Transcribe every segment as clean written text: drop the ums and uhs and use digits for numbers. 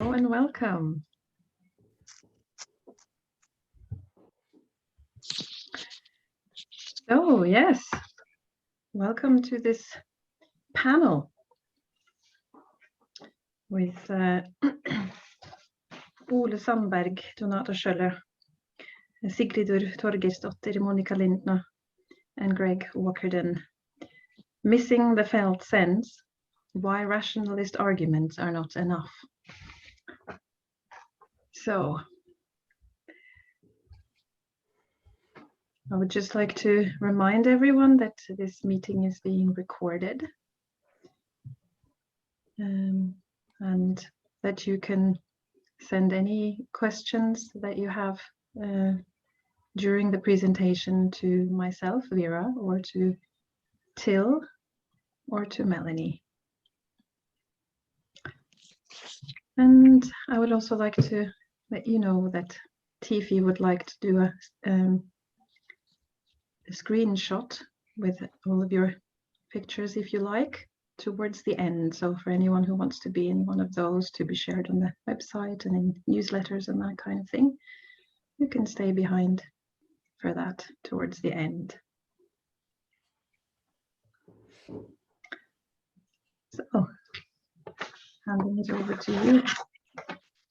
Hello and welcome. So yes, welcome to this panel with Ole Sandberg, Schoeller, Sigríður, Þorgeirsdóttir, Monika, Lindner, and Greg Walkerden. Missing the felt sense, why rationalist arguments are not enough. So I would just like to remind everyone that this meeting is being recorded and that you can send any questions that you have during the presentation to myself, Vera, or to Till, or to Melanie. And I would also like to let you know that Tiffy would like to do a screenshot with all of your pictures, if you like, towards the end. So for anyone who wants to be in one of those to be shared on the website and in newsletters and that kind of thing, you can stay behind for that towards the end. So, handing it over to you,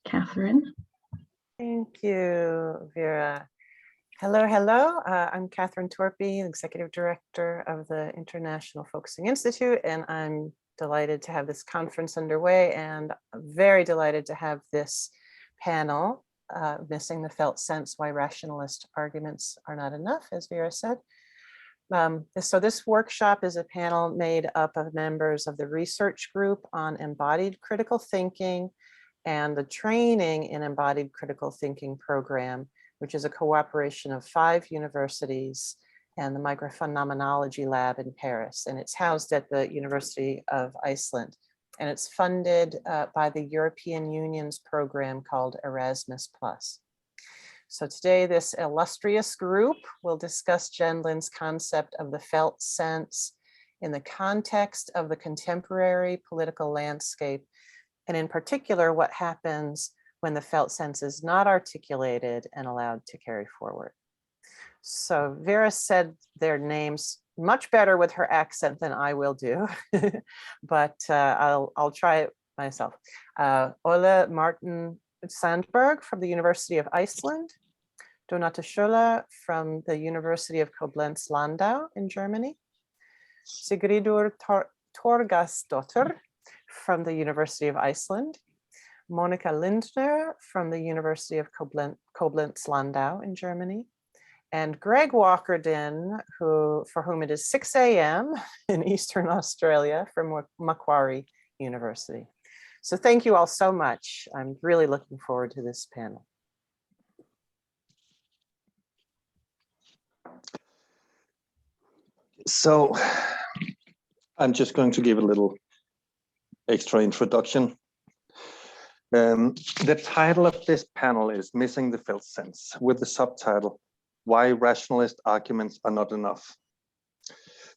Catherine. Thank you, Vera. Hello, hello. I'm Catherine Torpy, Executive Director of the International Focusing Institute, and I'm delighted to have this conference underway, and very delighted to have this panel, Missing the Felt Sense, Why Rationalist Arguments Are Not Enough, as Vera said. So this workshop is a panel made up of members of the research group on embodied critical thinking and the training in embodied critical thinking program, which is a cooperation of 5 universities and the Microphenomenology Lab in Paris. And it's housed at the University of Iceland. And it's funded by the European Union's program called Erasmus+. So today, this illustrious group will discuss Jen Lin's concept of the felt sense in the context of the contemporary political landscape, and in particular, what happens when the felt sense is not articulated and allowed to carry forward. So Vera said their names much better with her accent than I will do, but I'll try it myself. Ole Martin Sandberg from the University of Iceland, Donata Schoeller from the University of Koblenz-Landau in Germany, Sigríður Þorgeirsdóttir from the University of Iceland, Monika Lindner from the University of Koblenz-Landau in Germany, and Greg Walkerden, for whom it is 6 a.m. in Eastern Australia, from Macquarie University. So thank you all so much. I'm really looking forward to this panel. So I'm just going to give a little extra introduction. The title of this panel is Missing the Felt Sense, with the subtitle, Why Rationalist Arguments Are Not Enough.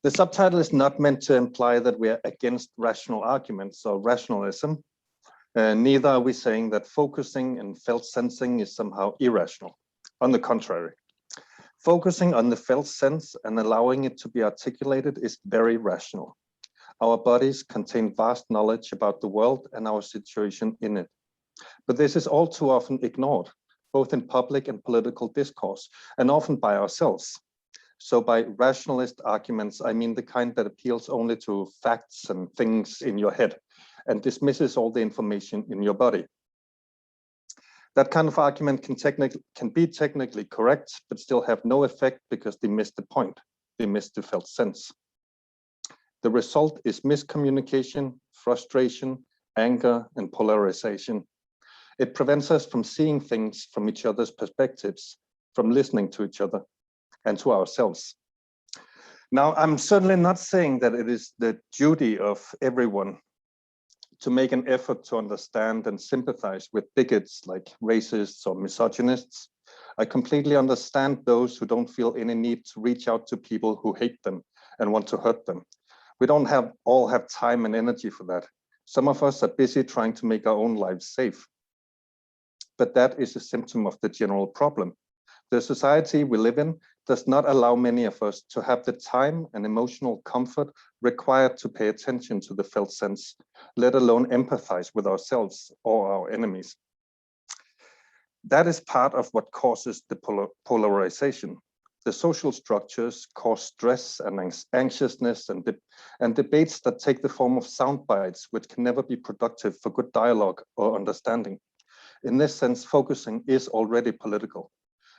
The subtitle is not meant to imply that we are against rational arguments or rationalism. Neither are we saying that focusing and felt sensing is somehow irrational. On the contrary, focusing on the felt sense and allowing it to be articulated is very rational. Our bodies contain vast knowledge about the world and our situation in it. But this is all too often ignored, both in public and political discourse, and often by ourselves. So by rationalist arguments, I mean the kind that appeals only to facts and things in your head and dismisses all the information in your body. That kind of argument can be technically correct, but still have no effect because they miss the point. They miss the felt sense. The result is miscommunication, frustration, anger, and polarization. It prevents us from seeing things from each other's perspectives, from listening to each other and to ourselves. Now, I'm certainly not saying that it is the duty of everyone to make an effort to understand and sympathize with bigots like racists or misogynists. I completely understand those who don't feel any need to reach out to people who hate them and want to hurt them. We don't all have time and energy for that. Some of us are busy trying to make our own lives safe, but that is a symptom of the general problem. The society we live in does not allow many of us to have the time and emotional comfort required to pay attention to the felt sense, let alone empathize with ourselves or our enemies. That is part of what causes the polarization. The social structures cause stress and anxiousness and debates that take the form of sound bites, which can never be productive for good dialogue or understanding. In this sense, focusing is already political.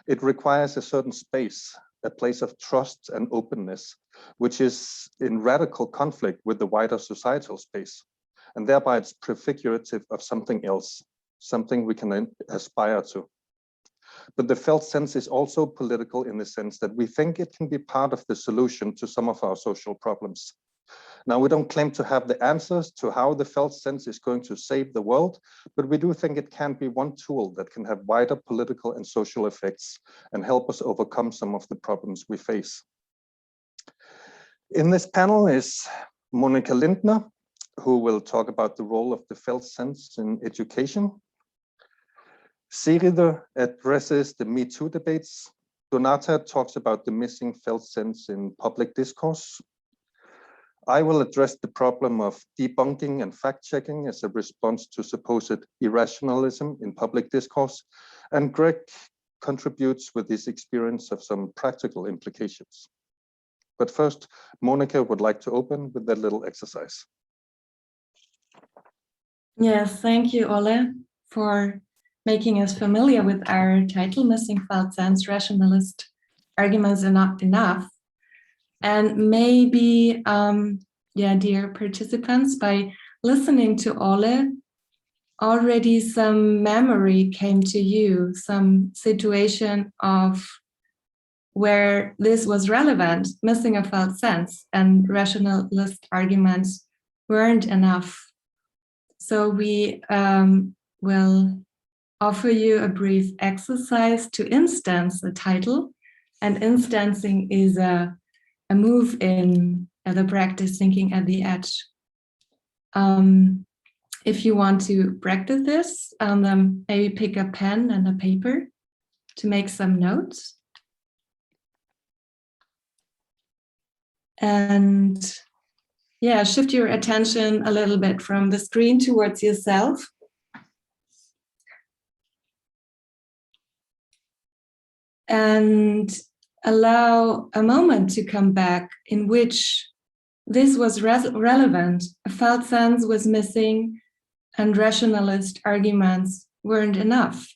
It requires a certain space, a place of trust and openness, which is in radical conflict with the wider societal space. And thereby it's prefigurative of something else, something we can aspire to. But the felt sense is also political in the sense that we think it can be part of the solution to some of our social problems. Now, we don't claim to have the answers to how the felt sense is going to save the world, but we do think it can be one tool that can have wider political and social effects and help us overcome some of the problems we face. In this panel is Monika Lindner, who will talk about the role of the felt sense in education. Sigríður addresses the Me Too debates. Donata talks about the missing felt sense in public discourse. I will address the problem of debunking and fact-checking as a response to supposed irrationalism in public discourse. And Greg contributes with his experience of some practical implications. But first, Monika would like to open with that little exercise. Yes, thank you, Ole, for making us familiar with our title, Missing Felt Sense, Rationalist Arguments Are Not Enough. And maybe, dear participants, by listening to Ole, already some memory came to you, some situation of where this was relevant, missing a felt sense, and rationalist arguments weren't enough. So we will offer you a brief exercise to instance the title, and instancing is a move in the practice thinking at the edge. If you want to practice this, maybe pick a pen and a paper to make some notes. And yeah, shift your attention a little bit from the screen towards yourself. And allow a moment to come back in which this was relevant, a felt sense was missing, and rationalist arguments weren't enough.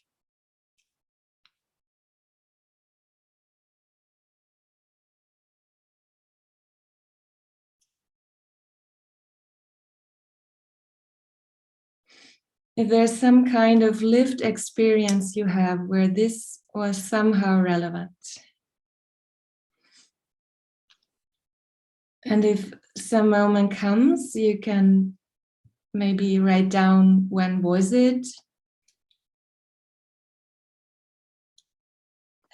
If there's some kind of lived experience you have where this was somehow relevant. And if some moment comes, you can maybe write down when was it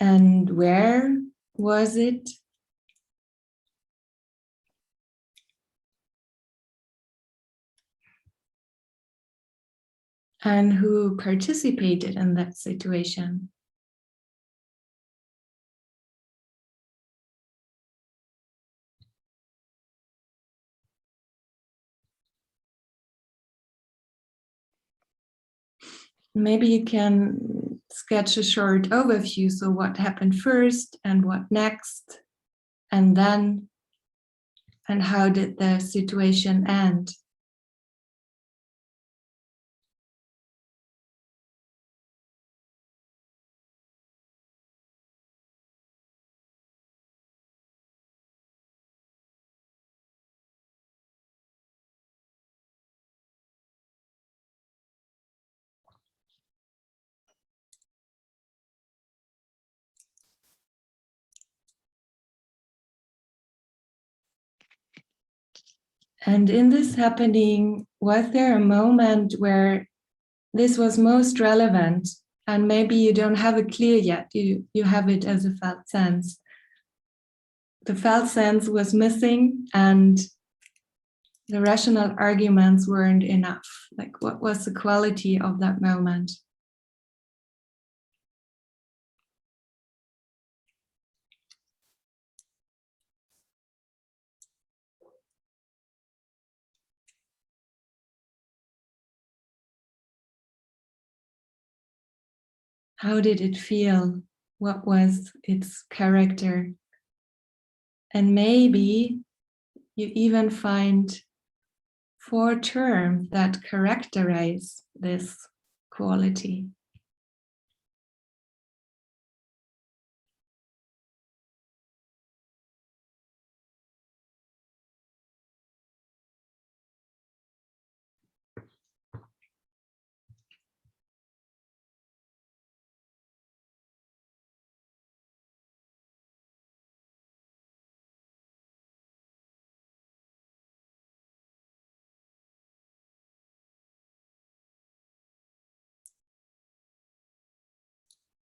and where was it. And who participated in that situation. Maybe you can sketch a short overview. So what happened first and what next, and then, and how did the situation end? And in this happening, was there a moment where this was most relevant? And maybe you don't have it clear yet, you have it as a felt sense. The felt sense was missing and the rational arguments weren't enough. Like, what was the quality of that moment? How did it feel? What was its character? And maybe you even find 4 terms that characterize this quality.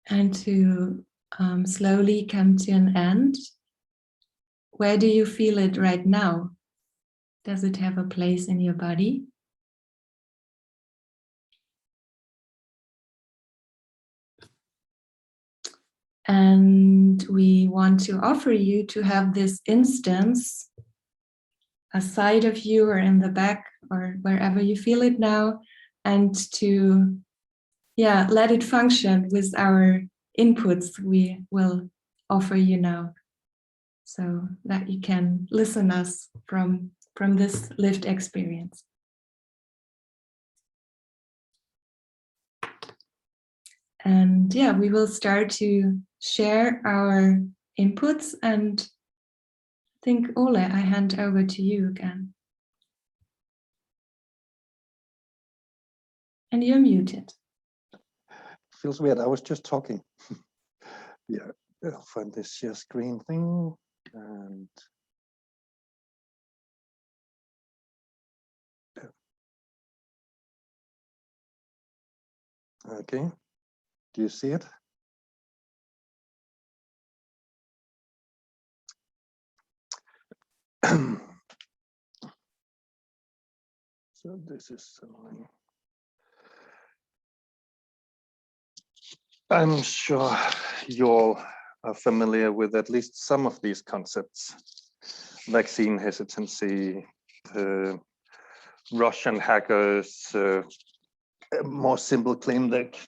And to slowly come to an end, where do you feel it right now? Does it have a place in your body? And we want to offer you to have this instance aside of you or in the back or wherever you feel it now, and to let it function with our inputs we will offer you now, so that you can listen us from this lived experience. And we will start to share our inputs, and I think, Ole, I hand over to you again. And you're muted. Feels weird. I was just talking. Yeah, I'll find this share screen thing. And okay, do you see it? So this is something. I'm sure you all are familiar with at least some of these concepts. Vaccine hesitancy, Russian hackers, a more simple claim like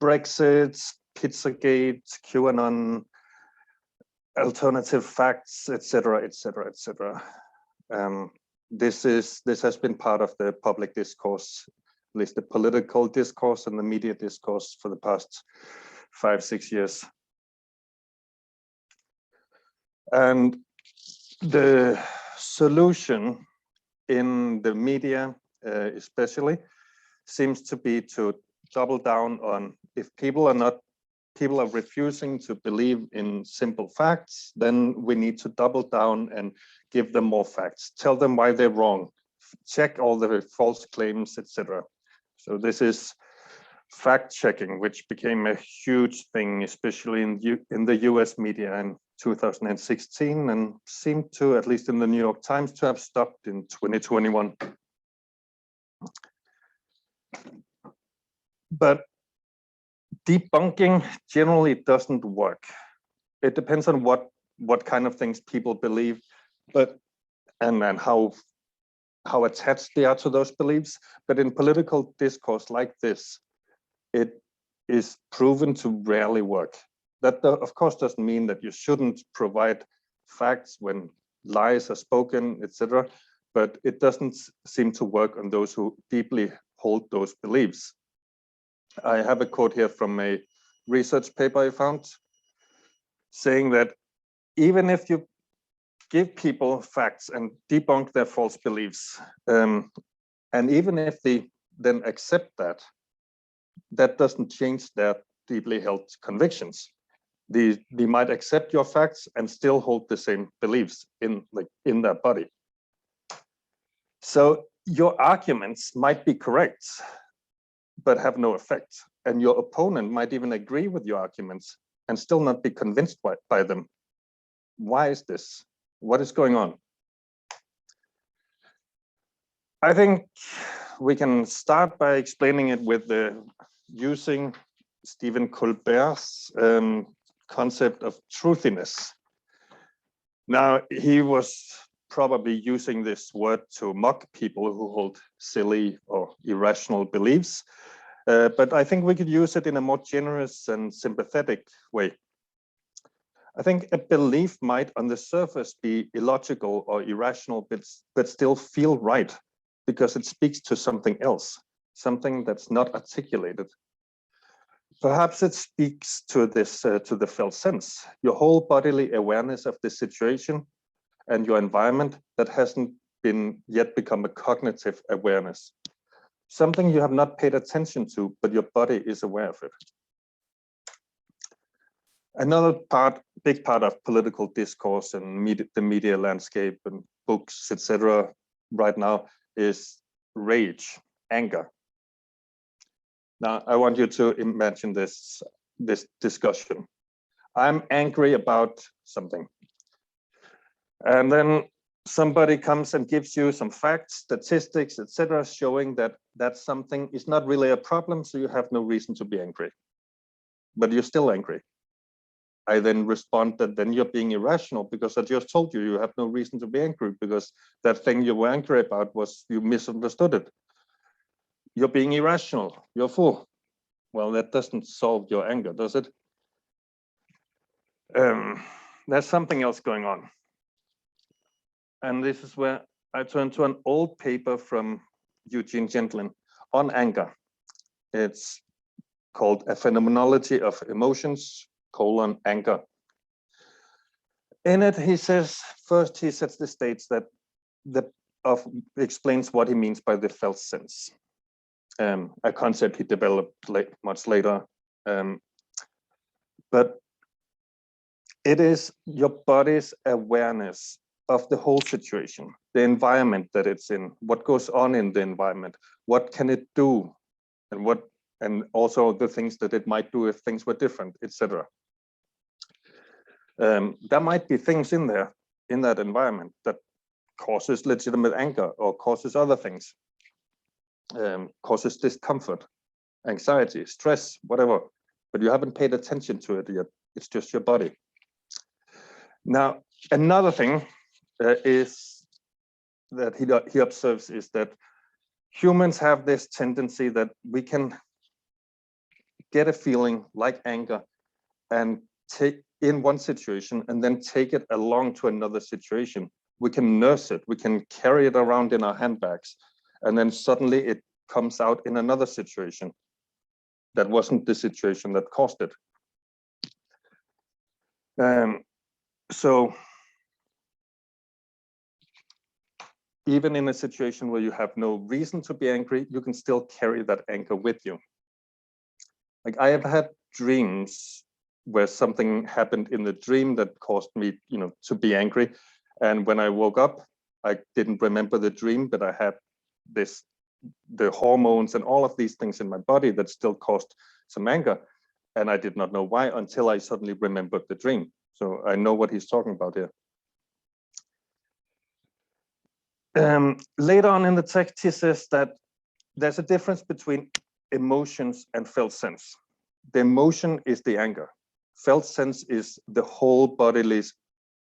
Brexit, Pizzagate, QAnon, alternative facts, etc., etc., etc. This has been part of the public discourse, at least the political discourse and the media discourse for the past 5-6 years. And the solution in the media especially seems to be to double down on, if people are refusing to believe in simple facts, then we need to double down and give them more facts, tell them why they're wrong, check all the false claims, etc. So this is fact checking, which became a huge thing, especially in the US media in 2016, and seemed to, at least in the New York Times, to have stopped in 2021. But debunking generally doesn't work. It depends on what kind of things people believe, and how attached they are to those beliefs. But in political discourse like this, it is proven to rarely work. That, of course, doesn't mean that you shouldn't provide facts when lies are spoken, etc. But it doesn't seem to work on those who deeply hold those beliefs. I have a quote here from a research paper I found saying that even if you give people facts and debunk their false beliefs, and even if they then accept that, that doesn't change their deeply held convictions. They might accept your facts and still hold the same beliefs in their body. So your arguments might be correct, but have no effect. And your opponent might even agree with your arguments and still not be convinced by them. Why is this? What is going on? I think we can start by explaining it with using Stephen Colbert's concept of truthiness. Now, he was probably using this word to mock people who hold silly or irrational beliefs. But I think we could use it in a more generous and sympathetic way. I think a belief might on the surface be illogical or irrational, but still feel right because it speaks to something else, something that's not articulated. Perhaps it speaks to this, to the felt sense, your whole bodily awareness of the situation and your environment that hasn't been yet become a cognitive awareness. Something you have not paid attention to, but your body is aware of it. Another big part of political discourse and the media landscape and books, etc., right now is rage, anger. Now, I want you to imagine this discussion. I'm angry about something. And then somebody comes and gives you some facts, statistics, etc., showing that that something is not really a problem, so you have no reason to be angry. But you're still angry. I then respond that then you're being irrational because I just told you you have no reason to be angry because that thing you were angry about was you misunderstood it. You're being irrational, you're a fool. Well, that doesn't solve your anger, does it? There's something else going on. And this is where I turn to an old paper from Eugene Gendlin on anger. It's called A Phenomenology of Emotions, anger. In it, he says, first he sets the stage that explains what he means by the felt sense, a concept he developed much later. But it is your body's awareness of the whole situation, the environment that it's in, what goes on in the environment, what can it do, and also the things that it might do if things were different, etc. There might be things in there, in that environment, that causes legitimate anger or causes other things, causes discomfort, anxiety, stress, whatever, but you haven't paid attention to it yet. It's just your body. Now, another thing is that he observes is that humans have this tendency that we can get a feeling like anger and take in one situation and then take it along to another situation. We can nurse it, we can carry it around in our handbags, and then suddenly it comes out in another situation that wasn't the situation that caused it. So even in a situation where you have no reason to be angry, you can still carry that anger with you. Like I have had dreams where something happened in the dream that caused me, to be angry. And when I woke up, I didn't remember the dream, but I had the hormones and all of these things in my body that still caused some anger. And I did not know why until I suddenly remembered the dream. So I know what he's talking about here. Later on in the text, he says that there's a difference between emotions and felt sense. The emotion is the anger. Felt sense is the whole bodily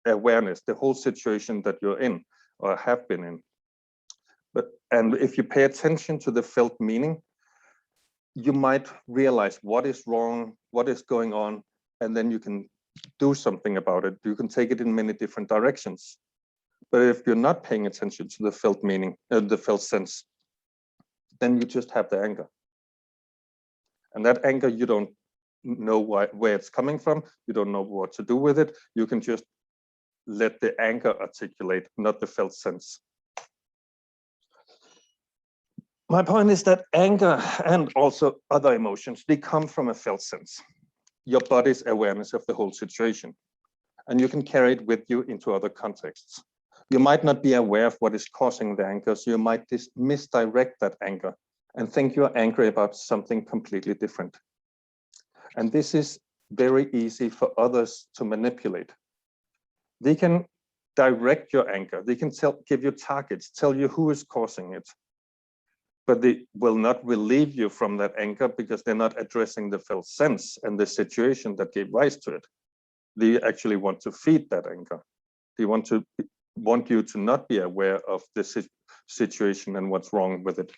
awareness, the whole situation that you're in or have been in. And if you pay attention to the felt meaning, you might realize what is wrong, what is going on, and then you can do something about it. You can take it in many different directions. But if you're not paying attention to the felt meaning, the felt sense, then you just have the anger. And that anger, you don't know where it's coming from. You don't know what to do with it. You can just let the anger articulate, not the felt sense. My point is that anger and also other emotions, they come from a felt sense, your body's awareness of the whole situation. And you can carry it with you into other contexts. You might not be aware of what is causing the anger, so you might misdirect that anger and think you're angry about something completely different. And this is very easy for others to manipulate. They can direct your anger. They can give you targets, tell you who is causing it. But they will not relieve you from that anger because they're not addressing the felt sense and the situation that gave rise to it. They actually want to feed that anger. They want you to not be aware of the situation and what's wrong with it.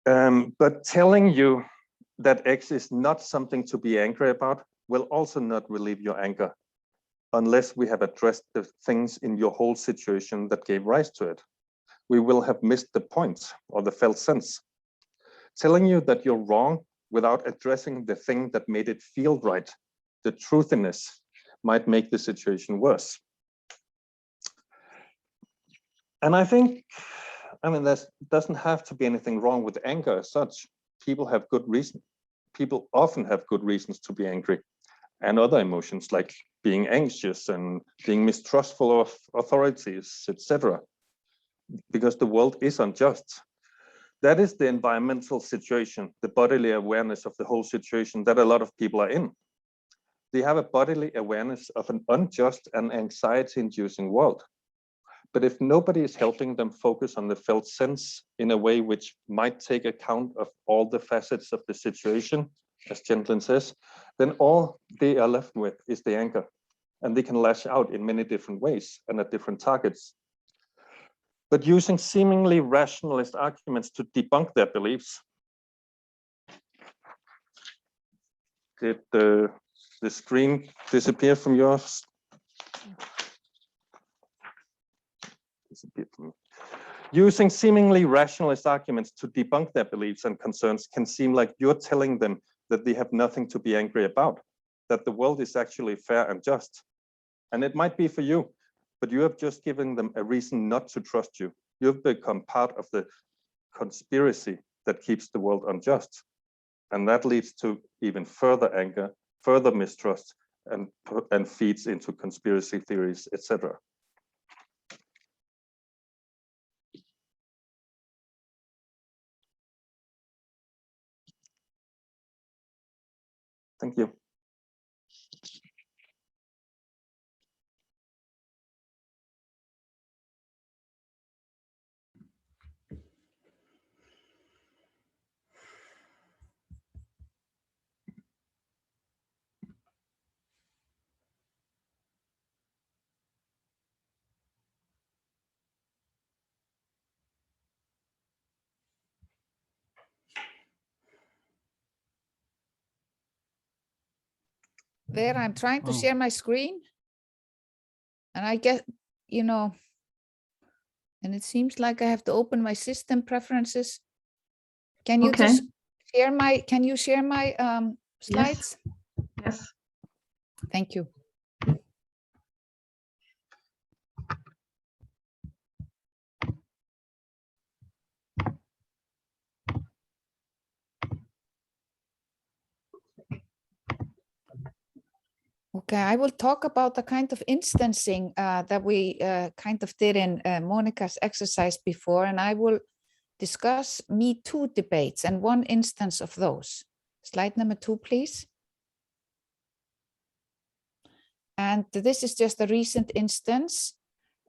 But telling you that X is not something to be angry about will also not relieve your anger unless we have addressed the things in your whole situation that gave rise to it. We will have missed the point or the felt sense. Telling you that you're wrong without addressing the thing that made it feel right, the truthiness, might make the situation worse. And I think, there doesn't have to be anything wrong with anger as such. People have good reason. People often have good reasons to be angry, and other emotions like being anxious and being mistrustful of authorities, etc. Because the world is unjust. That is the environmental situation, the bodily awareness of the whole situation that a lot of people are in. They have a bodily awareness of an unjust and anxiety-inducing world. But if nobody is helping them focus on the felt sense in a way which might take account of all the facets of the situation, as Gentleman says, then all they are left with is the anger. And they can lash out in many different ways and at different targets. But using seemingly rationalist arguments to debunk their beliefs. Did the screen disappear from yours? Disappeared from me. Using seemingly rationalist arguments to debunk their beliefs and concerns can seem like you're telling them that they have nothing to be angry about, that the world is actually fair and just. And it might be for you, but you have just given them a reason not to trust you. You've become part of the conspiracy that keeps the world unjust. And that leads to even further anger, further mistrust, and feeds into conspiracy theories, etc. Thank you. There, I'm trying to share my screen. And I get, and it seems like I have to open my system preferences. Can you just share my, slides? Yes. Thank you. Okay, I will talk about the kind of instancing that we kind of did in Monika's exercise before, and I will discuss Me Too debates and one instance of those. Slide number 2, please. And this is just a recent instance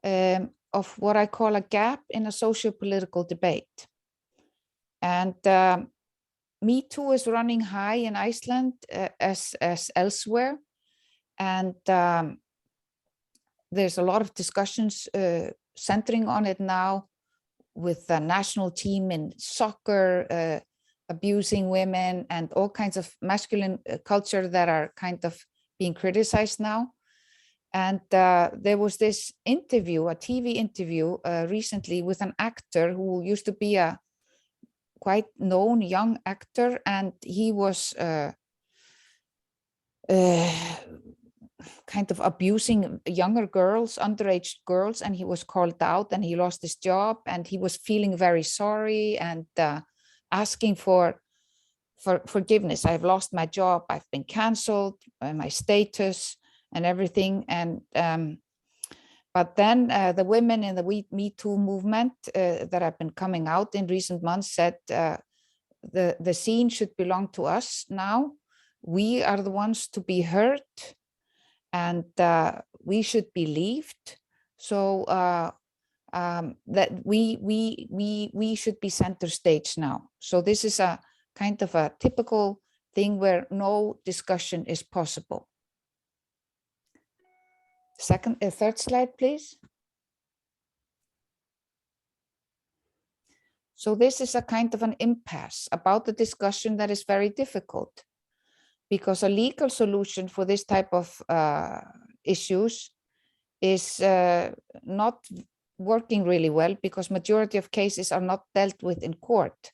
of what I call a gap in a socio-political debate. And Me Too is running high in Iceland as elsewhere. And there's a lot of discussions centering on it now, with the national team in soccer abusing women and all kinds of masculine culture that are kind of being criticized now. And there was this interview, a TV interview recently with an actor who used to be a quite known young actor, and he was kind of abusing younger girls, underage girls, and he was called out and he lost his job, and he was feeling very sorry and asking for forgiveness. I've lost my job, I've been canceled, my status and everything. And but then the women in the Me Too movement that have been coming out in recent months said the scene should belong to us now. We are the ones to be heard, and we should be believed. So that we should be center stage now. So this is a kind of a typical thing where no discussion is possible. Third slide, please. So this is a kind of an impasse about the discussion that is very difficult, because a legal solution for this type of issues is not working really well, because majority of cases are not dealt with in court,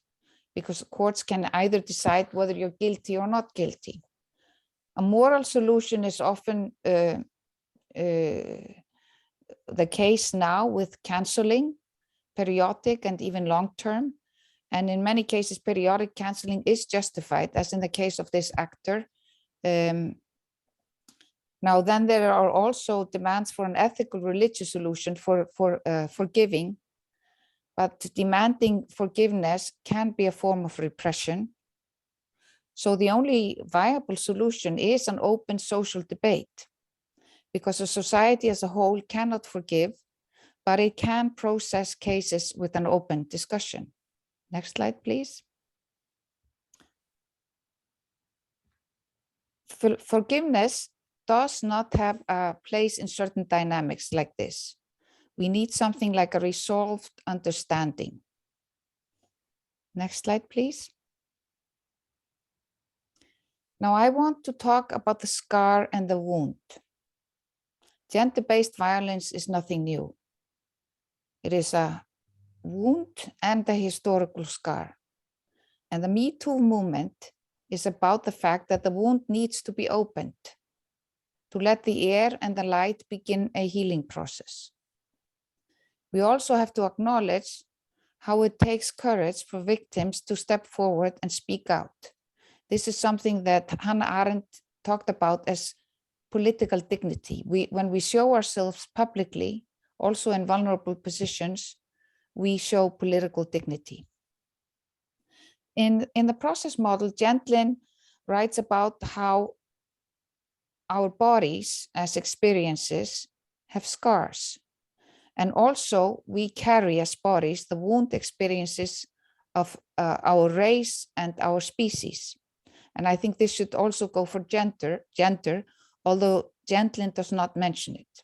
because courts can either decide whether you're guilty or not guilty. A moral solution is often the case now with canceling, periodic and even long-term. And in many cases, periodic canceling is justified, as in the case of this actor. Now, then there are also demands for an ethical religious solution for forgiving, but demanding forgiveness can be a form of repression. So the only viable solution is an open social debate, because a society as a whole cannot forgive, but it can process cases with an open discussion. Next slide, please. Forgiveness does not have a place in certain dynamics like this. We need something like a resolved understanding. Next slide, please. Now I want to talk about the scar and the wound. Gender-based violence is nothing new. It is a wound and a historical scar. And the Me Too movement is about the fact that the wound needs to be opened to let the air and the light begin a healing process. We also have to acknowledge how it takes courage for victims to step forward and speak out. This is something that Hannah Arendt talked about as political dignity. When we show ourselves publicly, also in vulnerable positions, we show political dignity. In the process model, Gentlin writes about how our bodies as experiences have scars. And also we carry as bodies the wound experiences of our race and our species. And I think this should also go for gender, although Gentlin does not mention it.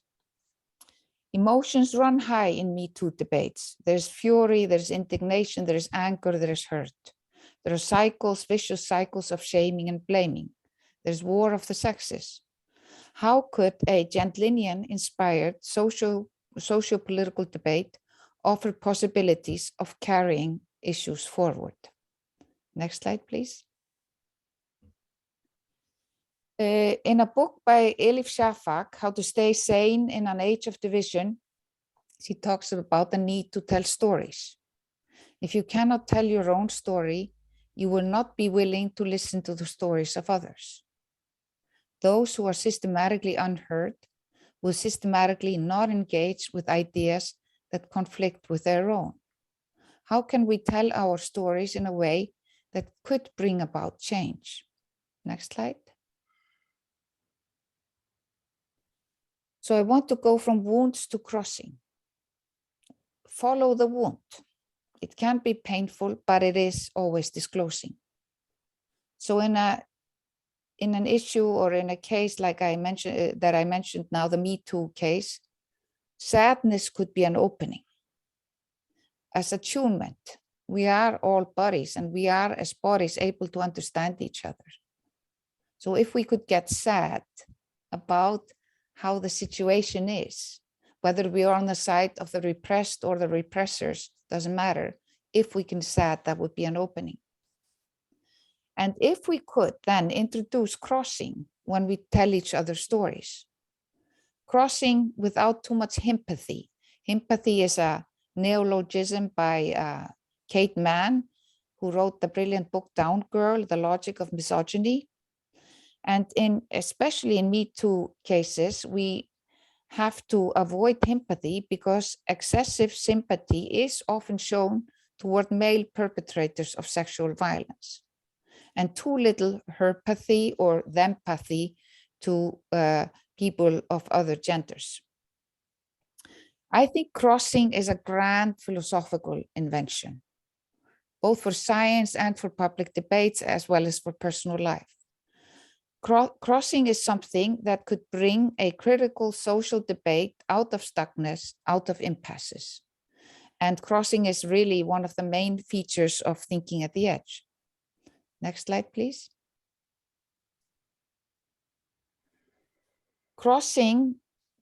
Emotions run high in Me Too debates. There's fury, there's indignation, there's anger, there's hurt. There are cycles, vicious cycles of shaming and blaming. There's war of the sexes. How could a Gentlinian-inspired socio-political debate offer possibilities of carrying issues forward? Next slide, please. In a book by Elif Shafak, How to Stay Sane in an Age of Division, she talks about the need to tell stories. If you cannot tell your own story, you will not be willing to listen to the stories of others. Those who are systematically unheard will systematically not engage with ideas that conflict with their own. How can we tell our stories in a way that could bring about change? Next slide. So I want to go from wounds to crossing. Follow the wound. It can be painful, but it is always disclosing. So in an issue or in a case like I mentioned now, the Me Too case, sadness could be an opening. As attunement, we are all bodies, and we are as bodies able to understand each other. So if we could get sad about how the situation is, whether we are on the side of the repressed or the repressors, doesn't matter. If we can sad, that would be an opening. And if we could then introduce crossing when we tell each other stories, crossing without too much empathy. Empathy is a neologism by Kate Mann, who wrote the brilliant book Down Girl, The Logic of Misogyny. And especially in Me Too cases, we have to avoid empathy because excessive sympathy is often shown toward male perpetrators of sexual violence, and too little herpathy or thempathy to people of other genders. I think crossing is a grand philosophical invention, both for science and for public debates, as well as for personal life. Crossing is something that could bring a critical social debate out of stuckness, out of impasses. And crossing is really one of the main features of thinking at the edge. Next slide, please. Crossing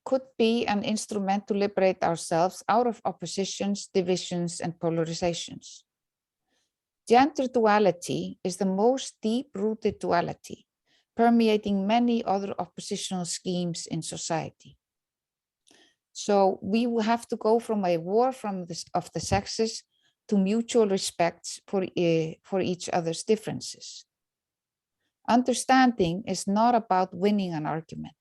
could be an instrument to liberate ourselves out of oppositions, divisions, and polarizations. Gender duality is the most deep-rooted duality, permeating many other oppositional schemes in society. So we will have to go from a war of the sexes to mutual respect for each other's differences. Understanding is not about winning an argument.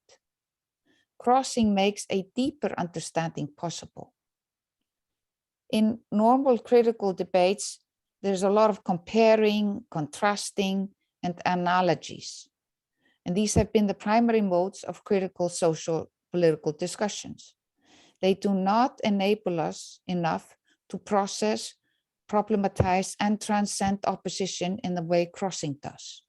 Crossing makes a deeper understanding possible. In normal critical debates, there's a lot of comparing, contrasting, and analogies. And these have been the primary modes of critical social political discussions. They do not enable us enough to process, problematize, and transcend opposition in the way crossing does.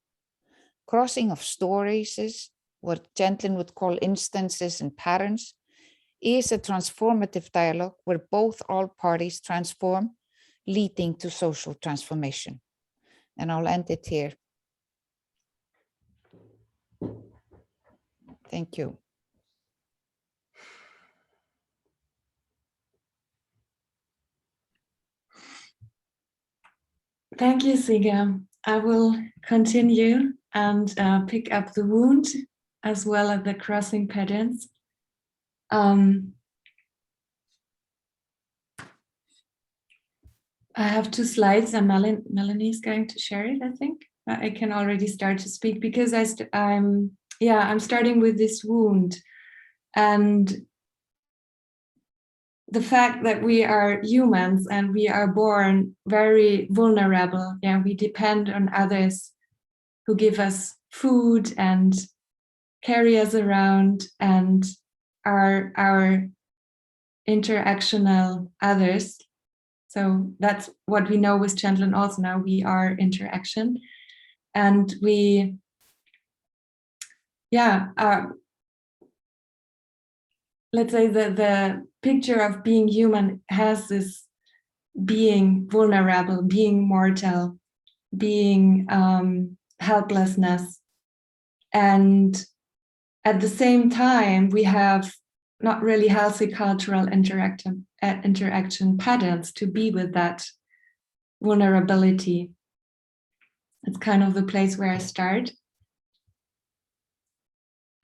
Crossing of stories is what Gentlin would call instances and patterns, is a transformative dialogue where all parties transform, leading to social transformation. And I'll end it here. Thank you. Thank you, Siga. I will continue and pick up the wound as well as the crossing patterns. I have 2 slides and Melanie is going to share it, I think. I can already start to speak because I'm starting with this wound and the fact that we are humans and we are born very vulnerable. Yeah, we depend on others who give us food and carry us around and are our interactional others. So that's what we know with Gentlin also now, we are interaction. And we, let's say the picture of being human has this being vulnerable, being mortal, being helplessness. And at the same time, we have not really healthy cultural interaction patterns to be with that vulnerability. It's kind of the place where I start.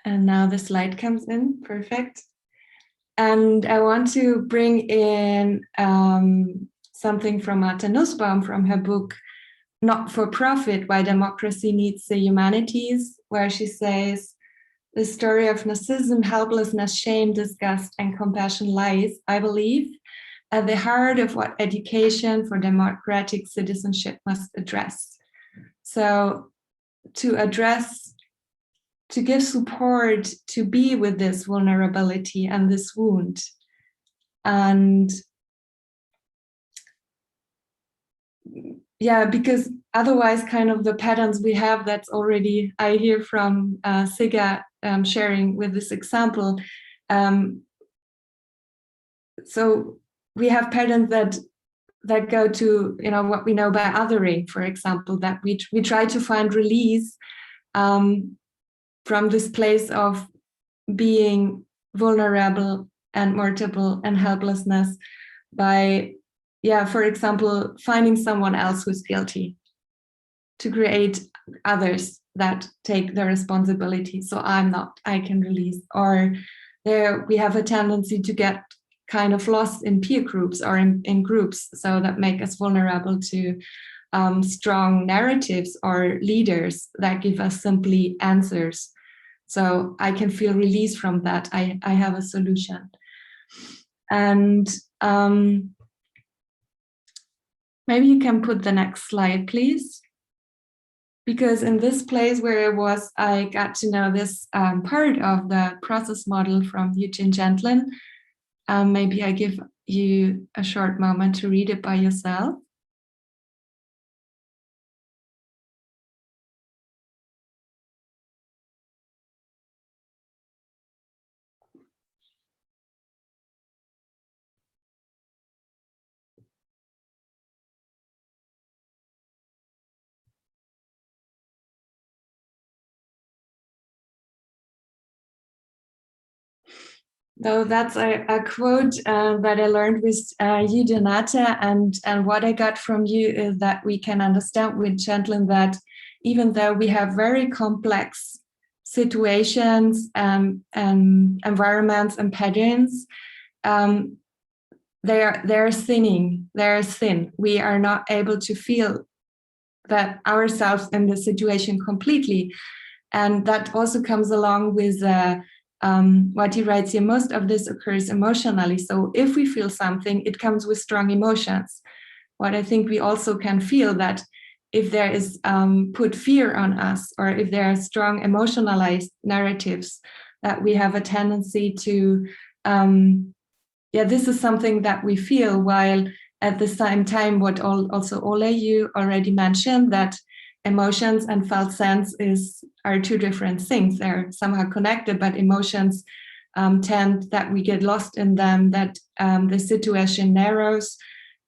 And now the slide comes in, perfect. And I want to bring in something from Martha Nussbaum from her book, Not for Profit, Why Democracy Needs the Humanities, where she says, the story of narcissism, helplessness, shame, disgust, and compassion lies, I believe, at the heart of what education for democratic citizenship must address. So to give support to be with this vulnerability and this wound. And yeah, because otherwise kind of the patterns we have that's already, I hear from Siga sharing with this example. So we have patterns that go to, what we know by othering, for example, that we try to find release from this place of being vulnerable and mortal and helplessness by, for example, finding someone else who's guilty to create others that take the responsibility. So I'm not, I can release. Or there we have a tendency to get kind of lost in peer groups or in groups, so that make us vulnerable to strong narratives or leaders that give us simply answers. So I can feel release from that. I have a solution. And maybe you can put the next slide, please. Because in this place where I got to know this part of the process model from Eugene Gentlin. Maybe I give you a short moment to read it by yourself. Though that's a quote that I learned with you, Donata, and what I got from you is that we can understand with Chandlin that even though we have very complex situations and environments and patterns, they're thinning, they're thin. We are not able to feel that ourselves in the situation completely. And that also comes along with what he writes here. Most of this occurs emotionally. So if we feel something, it comes with strong emotions. What I think we also can feel that if there is put fear on us, or if there are strong emotionalized narratives, that we have a tendency to, this is something that we feel, while at the same time, what also Ole, you already mentioned, that emotions and felt sense are two different things. They're somehow connected, but emotions tend that we get lost in them, that the situation narrows,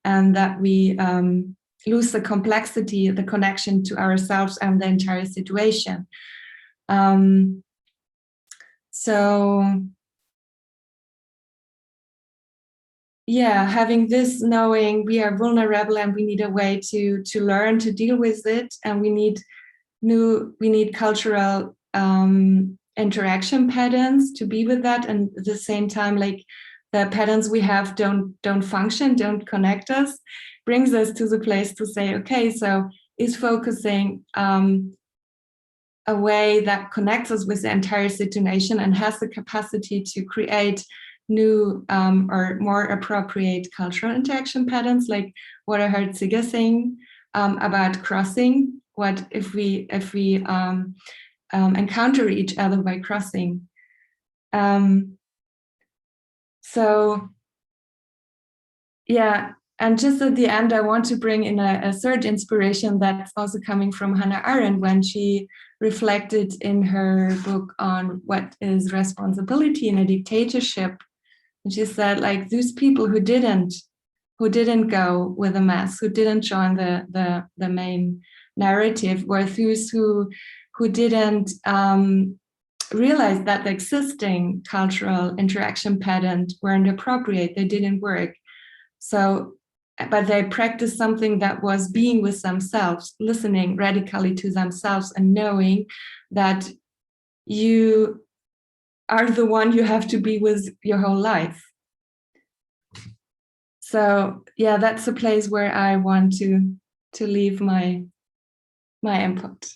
and that we lose the complexity, the connection to ourselves and the entire situation. Having this, knowing we are vulnerable and we need a way to learn to deal with it, and we need cultural interaction patterns to be with that, and at the same time, like the patterns we have don't function, don't connect us, brings us to the place to say, okay, so is focusing a way that connects us with the entire situation and has the capacity to create new or more appropriate cultural interaction patterns, like what I heard Sigga saying about crossing. What if we encounter each other by crossing? And just at the end, I want to bring in a third inspiration that's also coming from Hannah Arendt when she reflected in her book on what is responsibility in a dictatorship. And she said, like, those people who didn't go with the mass, who didn't join the main narrative, were those who didn't realize that the existing cultural interaction patterns weren't appropriate, they didn't work. So, but they practiced something that was being with themselves, listening radically to themselves and knowing that you are the one you have to be with your whole life. So that's a place where I want to leave my input.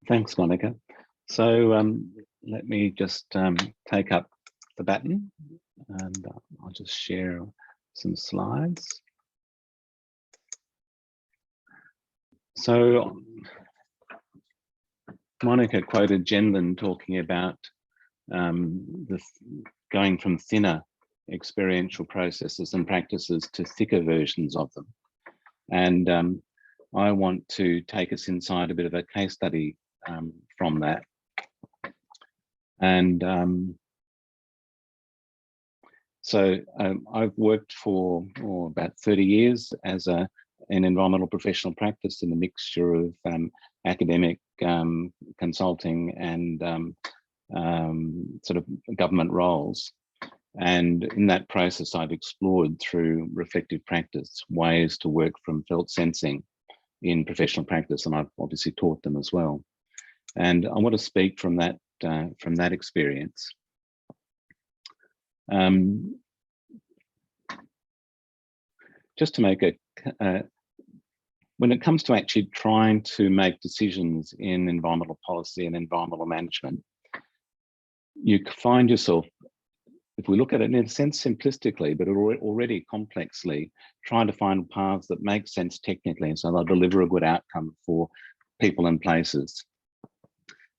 Thanks, Monika. So let me just take up the baton, and I'll just share some slides. So Monika quoted Jenlin talking about going from thinner experiential processes and practices to thicker versions of them. And I want to take us inside a bit of a case study from that. And so I've worked for about 30 years as an environmental professional practice in a mixture of academic consulting and sort of government roles. And in that process, I've explored through reflective practice ways to work from felt sensing in professional practice, and I've obviously taught them as well. And I want to speak from that experience. Just to make when it comes to actually trying to make decisions in environmental policy and environmental management, you find yourself, if we look at it in a sense simplistically, but already complexly, trying to find paths that make sense technically, so they'll deliver a good outcome for people and places.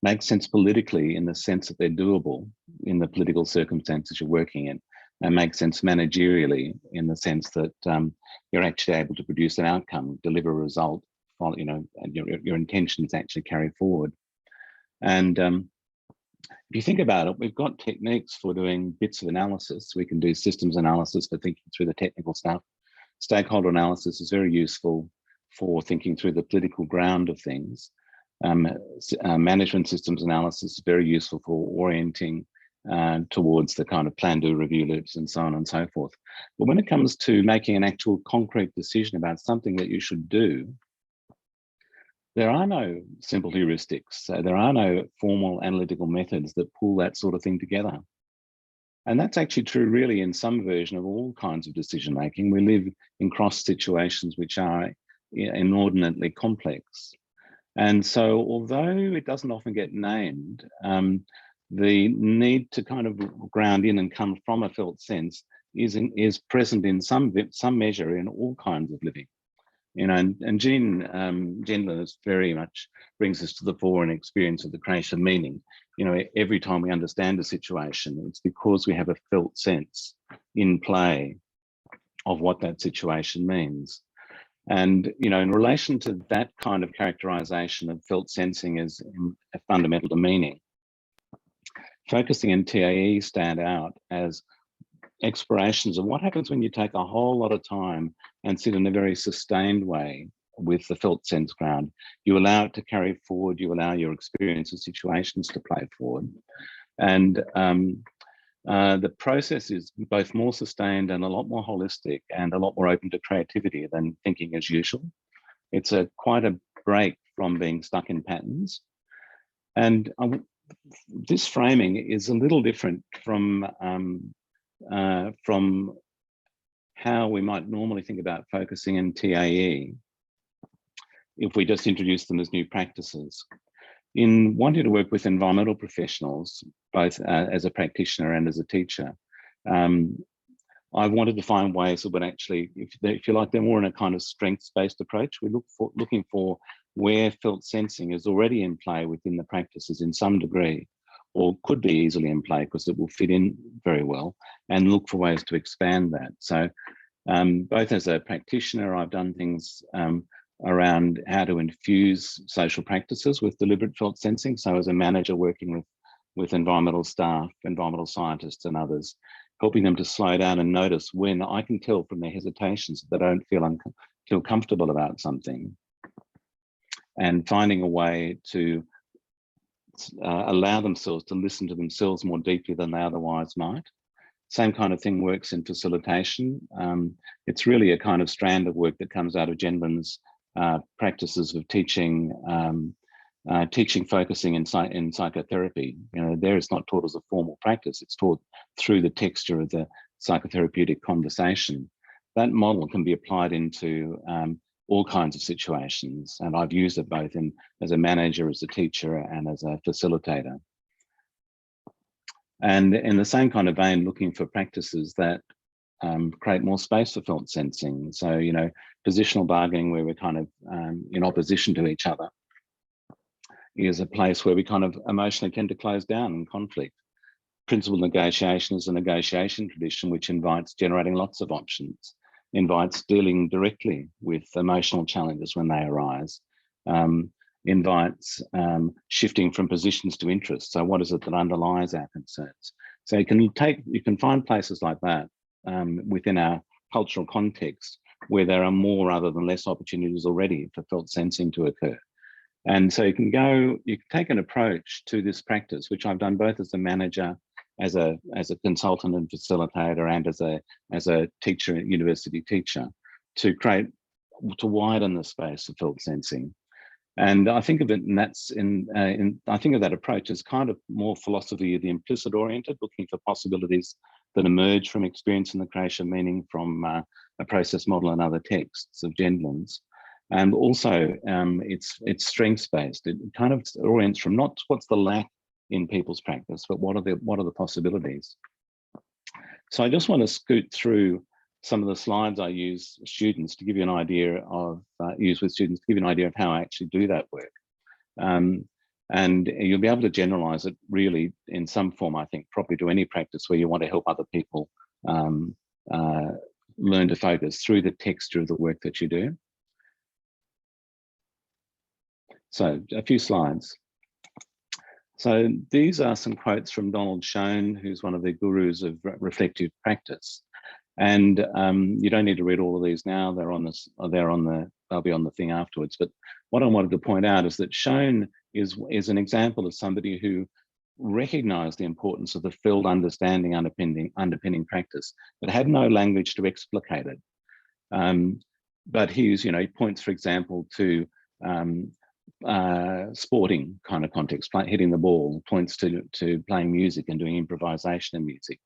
Make sense politically in the sense that they're doable in the political circumstances you're working in, and make sense managerially in the sense that you're actually able to produce an outcome, deliver a result, and your intentions actually carry forward. And if you think about it, we've got techniques for doing bits of analysis. We can do systems analysis for thinking through the technical stuff. Stakeholder analysis is very useful. for thinking through the political ground of things. Management systems analysis is very useful for orienting towards the kind of plan, do, review loops and so on and so forth. But when it comes to making an actual concrete decision about something that you should do, there are no simple heuristics. So there are no formal analytical methods that pull that sort of thing together. And that's actually true really in some version of all kinds of decision making. We live in cross situations which are inordinately complex. And so although it doesn't often get named, the need to kind of ground in and come from a felt sense is present in some measure in all kinds of living. You know, and Jean Gendler very much brings us to the fore in experience of the creation of meaning. You know, every time we understand a situation, it's because we have a felt sense in play of what that situation means. And, you know, in relation to that kind of characterization of felt sensing as fundamental to meaning, focusing and TAE stand out as explorations of what happens when you take a whole lot of time and sit in a very sustained way with the felt sense ground. You allow it to carry forward, you allow your experience of situations to play forward. And the process is both more sustained and a lot more holistic and a lot more open to creativity than thinking as usual. It's quite a break from being stuck in patterns. And this framing is a little different from how we might normally think about focusing in TAE if we just introduce them as new practices. In wanting to work with environmental professionals, both as a practitioner and as a teacher, I wanted to find ways that would actually, if you like, they're more in a kind of strengths-based approach. We're looking for where felt sensing is already in play within the practices in some degree, or could be easily in play because it will fit in very well, and look for ways to expand that. So both as a practitioner, I've done things around how to infuse social practices with deliberate felt sensing. So as a manager working with environmental staff, environmental scientists and others, helping them to slow down and notice when I can tell from their hesitations that they don't feel comfortable about something, and finding a way to allow themselves to listen to themselves more deeply than they otherwise might. Same kind of thing works in facilitation. It's really a kind of strand of work that comes out of Gendlin's practices of teaching, focusing in psychotherapy. You know, there it's not taught as a formal practice, it's taught through the texture of the psychotherapeutic conversation. That model can be applied into all kinds of situations, and I've used it both as a manager, as a teacher, and as a facilitator. And in the same kind of vein, looking for practices that create more space for felt sensing. So, you know, positional bargaining, where we're kind of in opposition to each other, is a place where we kind of emotionally tend to close down in conflict. Principled negotiation is a negotiation tradition which invites generating lots of options, invites dealing directly with emotional challenges when they arise, invites shifting from positions to interests. So what is it that underlies our concerns? So you can find places like that within our cultural context where there are more rather than less opportunities already for felt sensing to occur. And so you can take an approach to this practice, which I've done both as a manager, as a consultant and facilitator, and as a teacher, university teacher, to widen the space of felt sensing. And I think of it, and I think of that approach as kind of more philosophy of the implicit oriented, looking for possibilities that emerge from experience in the creation of meaning from a process model and other texts of Gendlin's. And also it's strengths based. It kind of orients from not what's the lack in people's practice, but what are the possibilities. So I just want to scoot through some of the slides I use students to give you an idea of how I actually do that work. And you'll be able to generalize it really in some form, I think, properly to any practice where you want to help other people learn to focus through the texture of the work that you do. So a few slides. So these are some quotes from Donald Schoen, who's one of the gurus of reflective practice. And you don't need to read all of these now. They're on the they'll be on the thing afterwards. But what I wanted to point out is that Schoen is an example of somebody who recognized the importance of the filled understanding underpinning practice, but had no language to explicate it. But he points, for example, to sporting kind of context, hitting the ball, points to playing music and doing improvisation in music.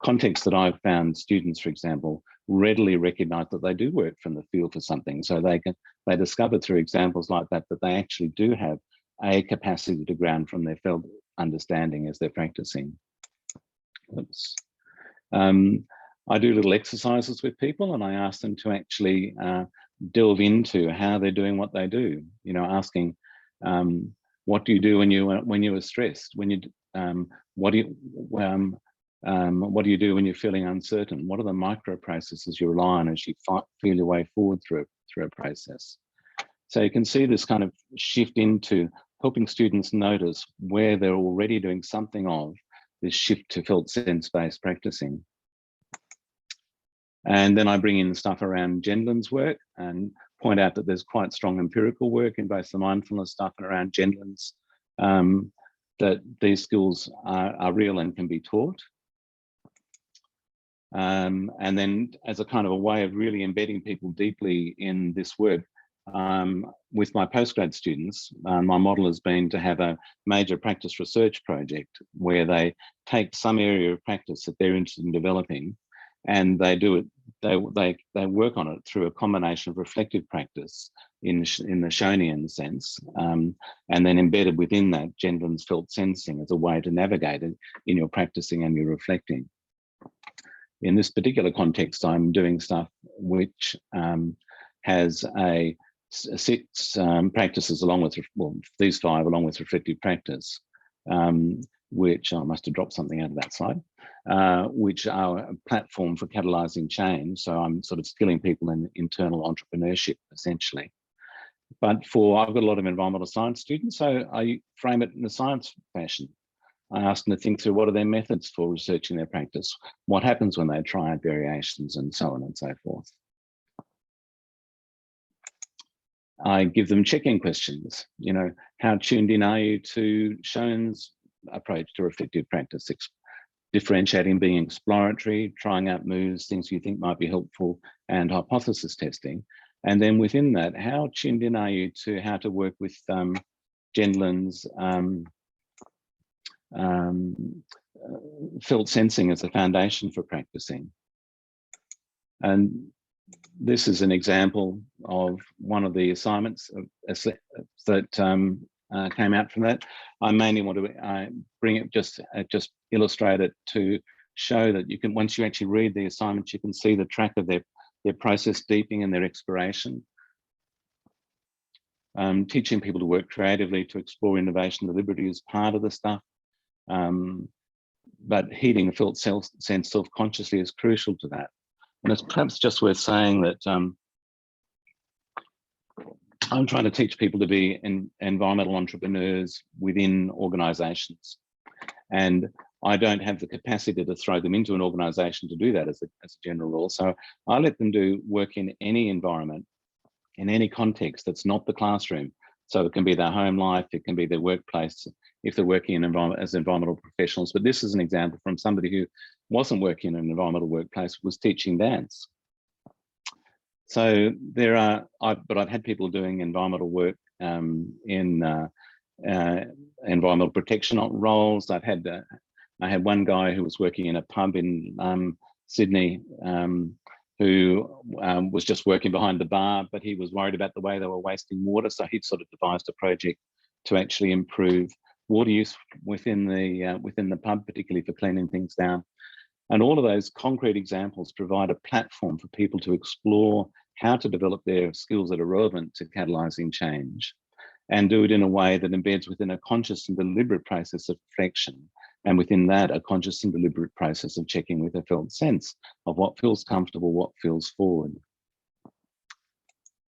Context that I've found students, for example, readily recognize that they do work from the field for something. So they discover through examples like that they actually do have a capacity to ground from their felt understanding as they're practicing. Oops. I do little exercises with people and I ask them to actually delve into how they're doing what they do. Asking, what do you do when you are stressed? What do you do when you're feeling uncertain? What are the micro processes you rely on as you feel your way forward through a process? So you can see this kind of shift into helping students notice where they're already doing something of this shift to felt sense-based practicing. And then I bring in stuff around Gendlin's work and point out that there's quite strong empirical work in both the mindfulness stuff and around Gendlin's, that these skills are real and can be taught. And then as a kind of a way of really embedding people deeply in this work, with my postgrad students, my model has been to have a major practice research project where they take some area of practice that they're interested in developing, and they do it. They work on it through a combination of reflective practice in the Schoenian sense, and then embedded within that Gendlin's felt sensing as a way to navigate it in your practicing and your reflecting. In this particular context, I'm doing stuff which has six practices along with, these 5 along with reflective practice, which I must have dropped something out of that slide, which are a platform for catalyzing change. So I'm sort of skilling people in internal entrepreneurship, essentially. But I've got a lot of environmental science students, so I frame it in a science fashion. I ask them to think through what are their methods for researching their practice, what happens when they try out variations, and so on and so forth. I give them check-in questions. How tuned in are you to Schoen's approach to reflective practice? Differentiating, being exploratory, trying out moves, things you think might be helpful, and hypothesis testing. And then within that, how tuned in are you to how to work with Gendlin's felt sensing as a foundation for practicing? And this is an example of one of the assignments that came out from that. I mainly want to bring it, just illustrate it to show that you can, once you actually read the assignments, you can see the track of their process deepening and their exploration. Teaching people to work creatively, to explore innovation deliberately is part of the stuff. But heeding the felt sense self-consciously is crucial to that. And it's perhaps just worth saying that I'm trying to teach people to be environmental entrepreneurs within organizations. And I don't have the capacity to throw them into an organization to do that as a general rule. So I let them do work in any environment, in any context that's not the classroom. So it can be their home life, it can be their workplace, if they're working in as environmental professionals. But this is an example from somebody who wasn't working in an environmental workplace, was teaching dance. So there are, but I've had people doing environmental work in environmental protection roles. I had one guy who was working in a pub in Sydney, who was just working behind the bar, but he was worried about the way they were wasting water. So he sort of devised a project to actually improve water use within the pub, particularly for cleaning things down. And all of those concrete examples provide a platform for people to explore how to develop their skills that are relevant to catalyzing change, and do it in a way that embeds within a conscious and deliberate process of reflection. And within that, a conscious and deliberate process of checking with a felt sense of what feels comfortable, what feels forward.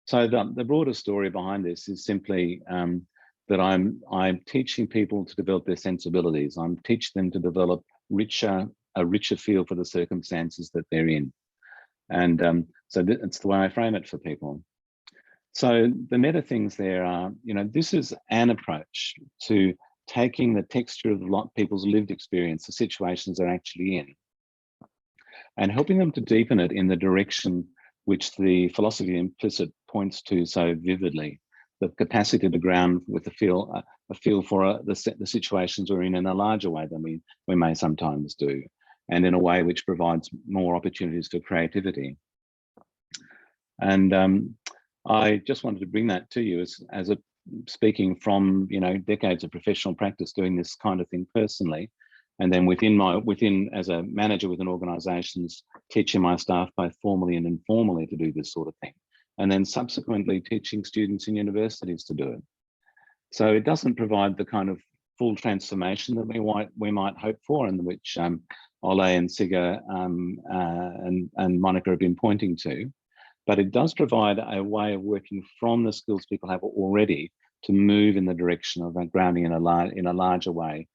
So the broader story behind this is simply that I'm teaching people to develop their sensibilities. I'm teaching them to develop a richer feel for the circumstances that they're in. And so it's the way I frame it for people. So the meta things there are, this is an approach to taking the texture of people's lived experience, the situations they're actually in, and helping them to deepen it in the direction which the philosophy implicit points to so vividly, the capacity to ground with a feel for the situations we're in a larger way than we may sometimes do, and in a way which provides more opportunities for creativity. And I just wanted to bring that to you as speaking from decades of professional practice doing this kind of thing personally, and then within as a manager within organisations, teaching my staff both formally and informally to do this sort of thing, and then subsequently teaching students in universities to do it. So it doesn't provide the kind of full transformation that we might hope for, and which Ole and Sigga and Monika have been pointing to. But it does provide a way of working from the skills people have already to move in the direction of grounding in a larger way,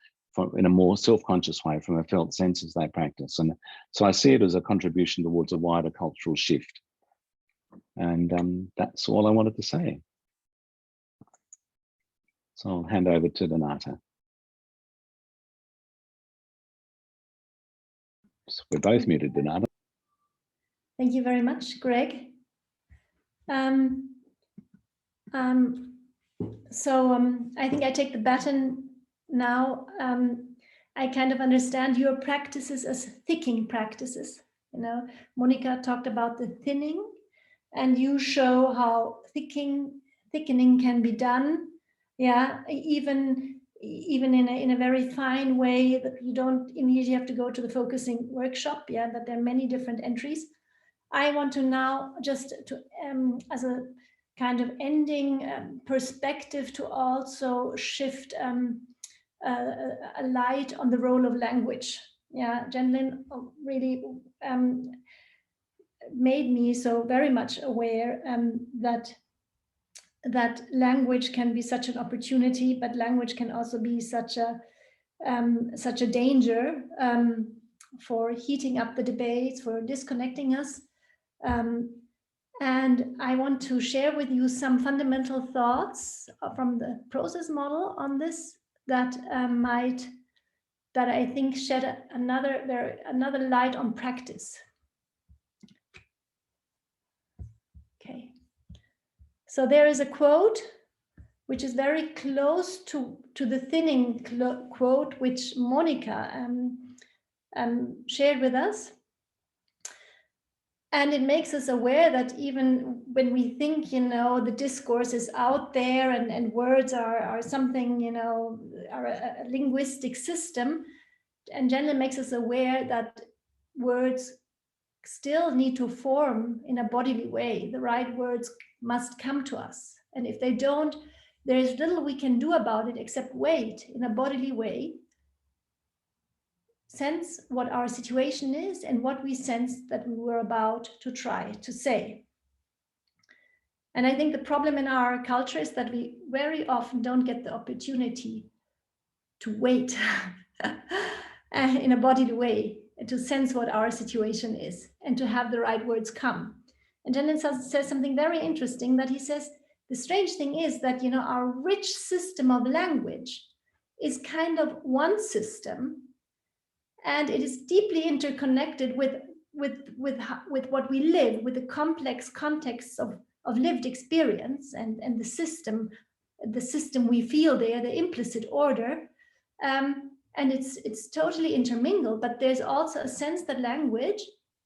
in a more self-conscious way from a felt sense as they practice. And so I see it as a contribution towards a wider cultural shift. And that's all I wanted to say. So I'll hand over to Donata. So we're both muted, Donata. Thank you very much, Greg. I think I take the baton now. I kind of understand your practices as thickening practices. Monika talked about the thinning, and you show how thickening can be done. Yeah, even in a very fine way that you don't immediately have to go to the focusing workshop. Yeah, that there are many different entries. I want to now just to as a kind of ending perspective to also shift a light on the role of language. Yeah, Jenlin really made me so very much aware that language can be such an opportunity, but language can also be such a danger for heating up the debates, for disconnecting us. And I want to share with you some fundamental thoughts from the process model on this that I think shed another light on practice. Okay, so there is a quote which is very close to the thinning quote which Monika shared with us. And it makes us aware that even when we think, the discourse is out there and words are something, are a linguistic system, and Jenlin makes us aware that words still need to form in a bodily way. The right words must come to us. And if they don't, there is little we can do about it except wait in a bodily way, sense what our situation is and what we sense that we were about to try to say. And I think the problem in our culture is that we very often don't get the opportunity to wait in a bodily way, to sense what our situation is and to have the right words come. And Jenlin says something very interesting, that he says, the strange thing is that, our rich system of language is kind of one system, and it is deeply interconnected with what we live, with the complex contexts of lived experience and the system we feel there, the implicit order. And it's totally intermingled, but there's also a sense that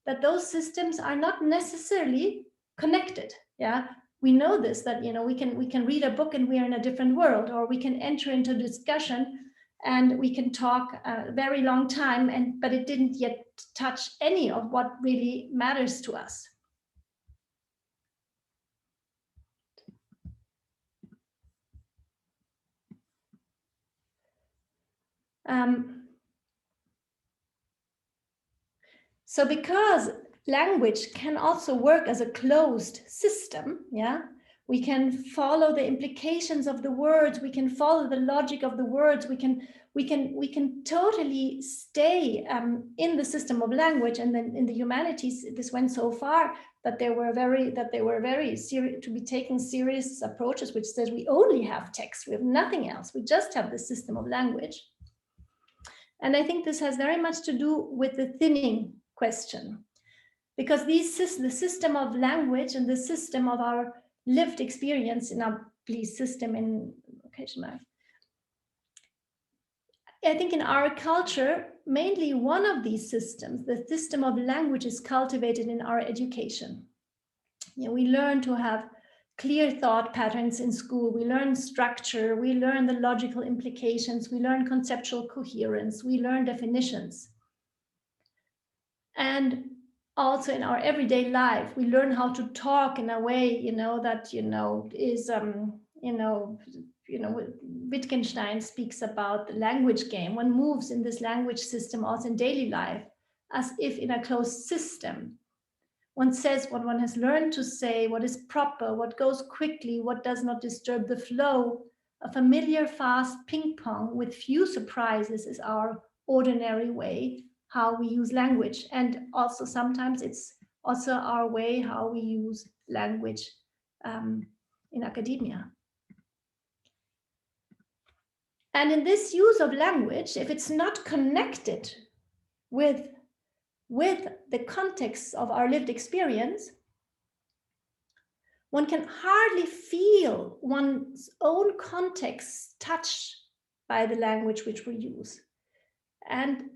that those systems are not necessarily connected. Yeah, we know this, that we can read a book and we are in a different world, or we can enter into a discussion and we can talk a very long time, but it didn't yet touch any of what really matters to us. So because language can also work as a closed system, yeah, We can follow the implications of the words. We can follow the logic of the words. We can totally stay in the system of language. And then in the humanities, this went so far that they were very serious, to be taken serious approaches, which says we only have text, we have nothing else. We just have the system of language. And I think this has very much to do with the thinning question, because the system of language and the system of our lived experience in our belief system in occasional, I think in our culture, mainly one of these systems, the system of language, is cultivated in our education. You know, we learn to have clear thought patterns in school. We learn structure. We learn the logical implications. We learn conceptual coherence. We learn definitions. And also in our everyday life, we learn how to talk in a way, that, is, Wittgenstein speaks about the language game. One moves in this language system also in daily life, as if in a closed system. One says what one has learned to say, what is proper, what goes quickly, what does not disturb the flow. A familiar, fast ping pong with few surprises is our ordinary way how we use language. And also sometimes it's also our way how we use language in academia. And in this use of language, if it's not connected with the context of our lived experience, one can hardly feel one's own context touched by the language which we use. And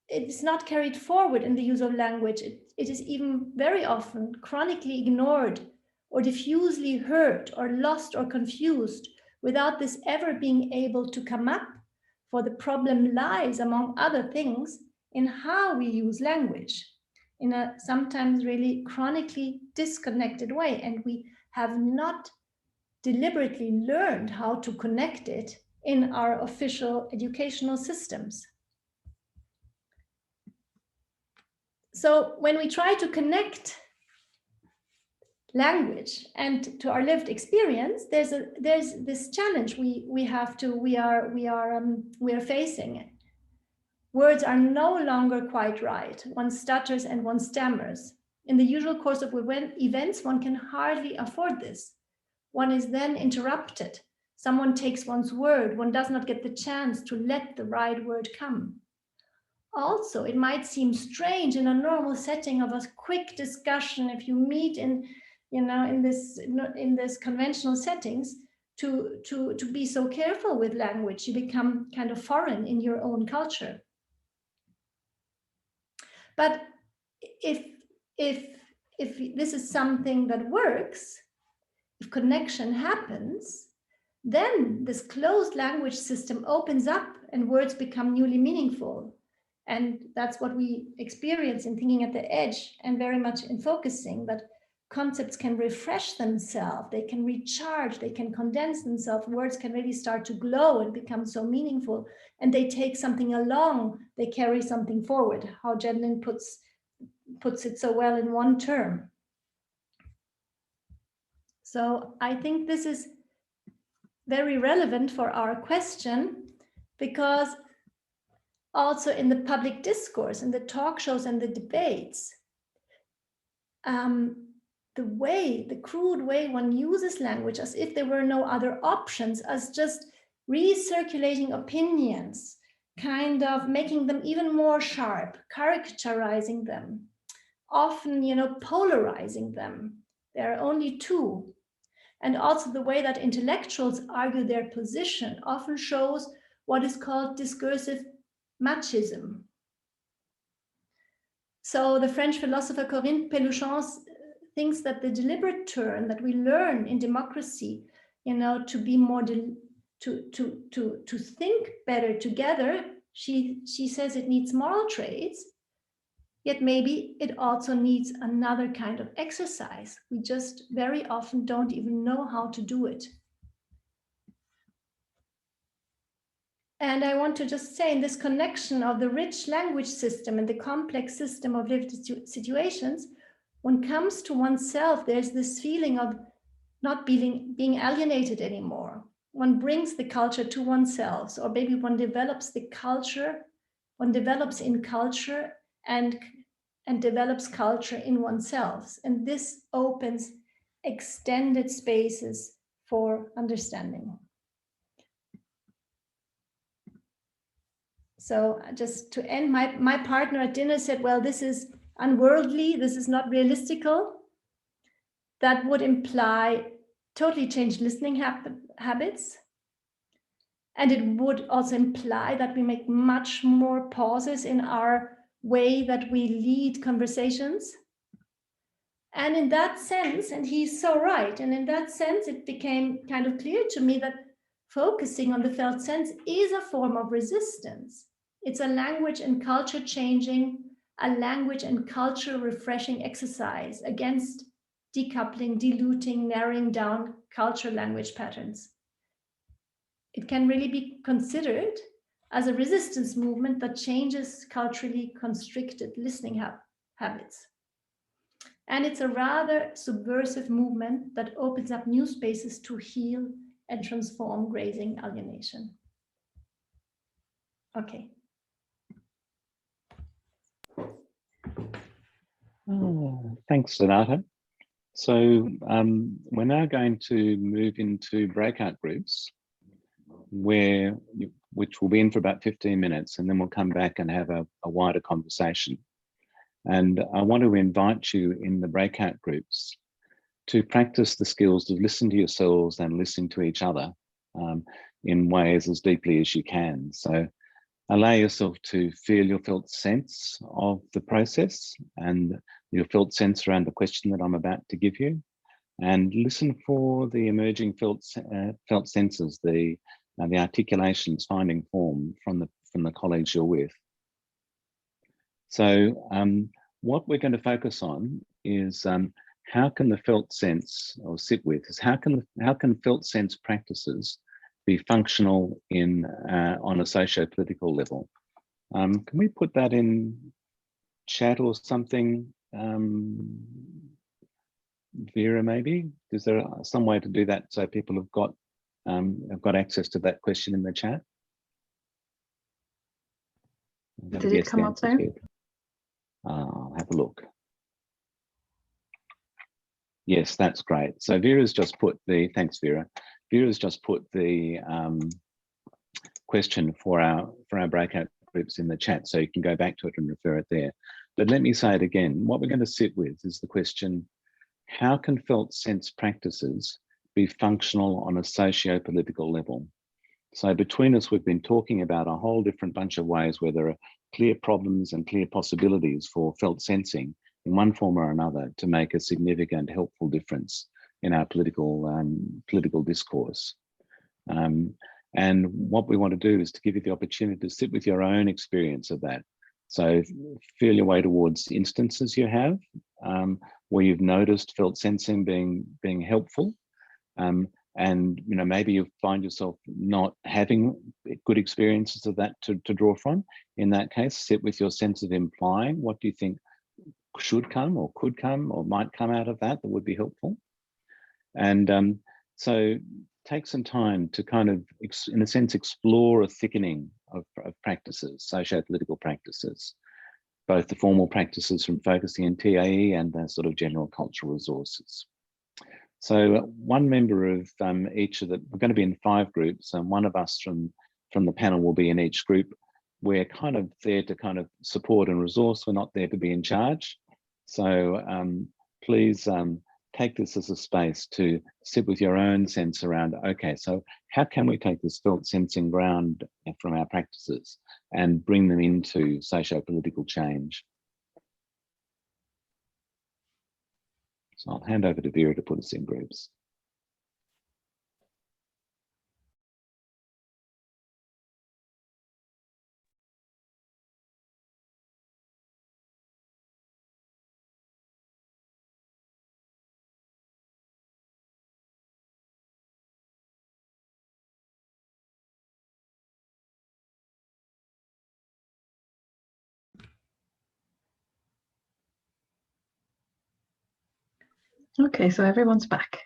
it's not carried forward in the use of language. It is even very often chronically ignored or diffusely heard or lost or confused without this ever being able to come up. For the problem lies, among other things, in how we use language in a sometimes really chronically disconnected way. And we have not deliberately learned how to connect it in our official educational systems. So when we try to connect language and to our lived experience, there's this challenge we are facing. Words are no longer quite right. One stutters and one stammers. In the usual course of events, one can hardly afford this. One is then interrupted. Someone takes one's word. One does not get the chance to let the right word come. Also, it might seem strange in a normal setting of a quick discussion, if you meet in this conventional settings, to be so careful with language. You become kind of foreign in your own culture. But if this is something that works, if connection happens, then this closed language system opens up and words become newly meaningful. And that's what we experience in Thinking at the Edge, and very much in focusing, that concepts can refresh themselves, they can recharge, they can condense themselves, words can really start to glow and become so meaningful, and they take something along, they carry something forward, how Jedlin puts it so well in one term. So I think this is very relevant for our question, because also in the public discourse, in the talk shows and the debates, the crude way one uses language as if there were no other options, as just recirculating opinions, kind of making them even more sharp, characterizing them, often, polarizing them. There are only two. And also the way that intellectuals argue their position often shows what is called discursive machism. So the French philosopher Corinne Pelluchon thinks that the deliberate turn that we learn in democracy, to be more to think better together, she says it needs moral traits, yet maybe it also needs another kind of exercise. We just very often don't even know how to do it. And I want to just say, in this connection of the rich language system and the complex system of lived situations, when it comes to oneself, there's this feeling of not being alienated anymore. One brings the culture to oneself, or maybe one develops the culture, one develops in culture and develops culture in oneself. And this opens extended spaces for understanding. So just to end, my partner at dinner said, well, this is unworldly, this is not realistical. That would imply totally changed listening habits. And it would also imply that we make much more pauses in our way that we lead conversations. And in that sense, and he's so right, and in that sense, it became kind of clear to me that focusing on the felt sense is a form of resistance. It's a language and culture changing, a language and culture refreshing exercise against decoupling, diluting, narrowing down culture language patterns. It can really be considered as a resistance movement that changes culturally constricted listening habits. And it's a rather subversive movement that opens up new spaces to heal and transform grazing alienation. Okay. Oh, thanks, Renata. So we're now going to move into breakout groups, which will be in for about 15 minutes, and then we'll come back and have a wider conversation. And I want to invite you in the breakout groups to practice the skills to listen to yourselves and listen to each other in ways as deeply as you can. So allow yourself to feel your felt sense of the process and your felt sense around the question that I'm about to give you, and listen for the emerging felt senses, the articulations finding form from the colleagues you're with. So what we're going to focus on is how can the felt sense, or sit with, is how can felt sense practices be functional on a socio-political level? Can we put that in chat or something? Vera, maybe? Is there some way to do that so people have got access to that question in the chat? Did it come up there? I'll have a look. Yes, that's great. So Vera's just put the, thanks Vera. Vera's just put the question for our breakout groups in the chat, so you can go back to it and refer it there. But let me say it again. What we're going to sit with is the question, how can felt sense practices be functional on a socio-political level? So between us, we've been talking about a whole different bunch of ways where there are clear problems and clear possibilities for felt sensing in one form or another to make a significant, helpful difference in our political discourse. And what we want to do is to give you the opportunity to sit with your own experience of that. So feel your way towards instances you have where you've noticed felt sensing being helpful. And maybe you find yourself not having good experiences of that to draw from. In that case, sit with your sense of implying. What do you think should come or could come or might come out of that would be helpful? And so take some time to kind of, in a sense, explore a thickening of practices, socio-political practices, both the formal practices from focusing in TAE and the sort of general cultural resources. So one member of each of we're going to be in 5 groups, and one of us from the panel will be in each group. We're kind of there to kind of support and resource. We're not there to be in charge. So please take this as a space to sit with your own sense around, okay, so how can we take this felt sensing ground from our practices and bring them into socio-political change? So I'll hand over to Vera to put us in groups. Okay, so everyone's back.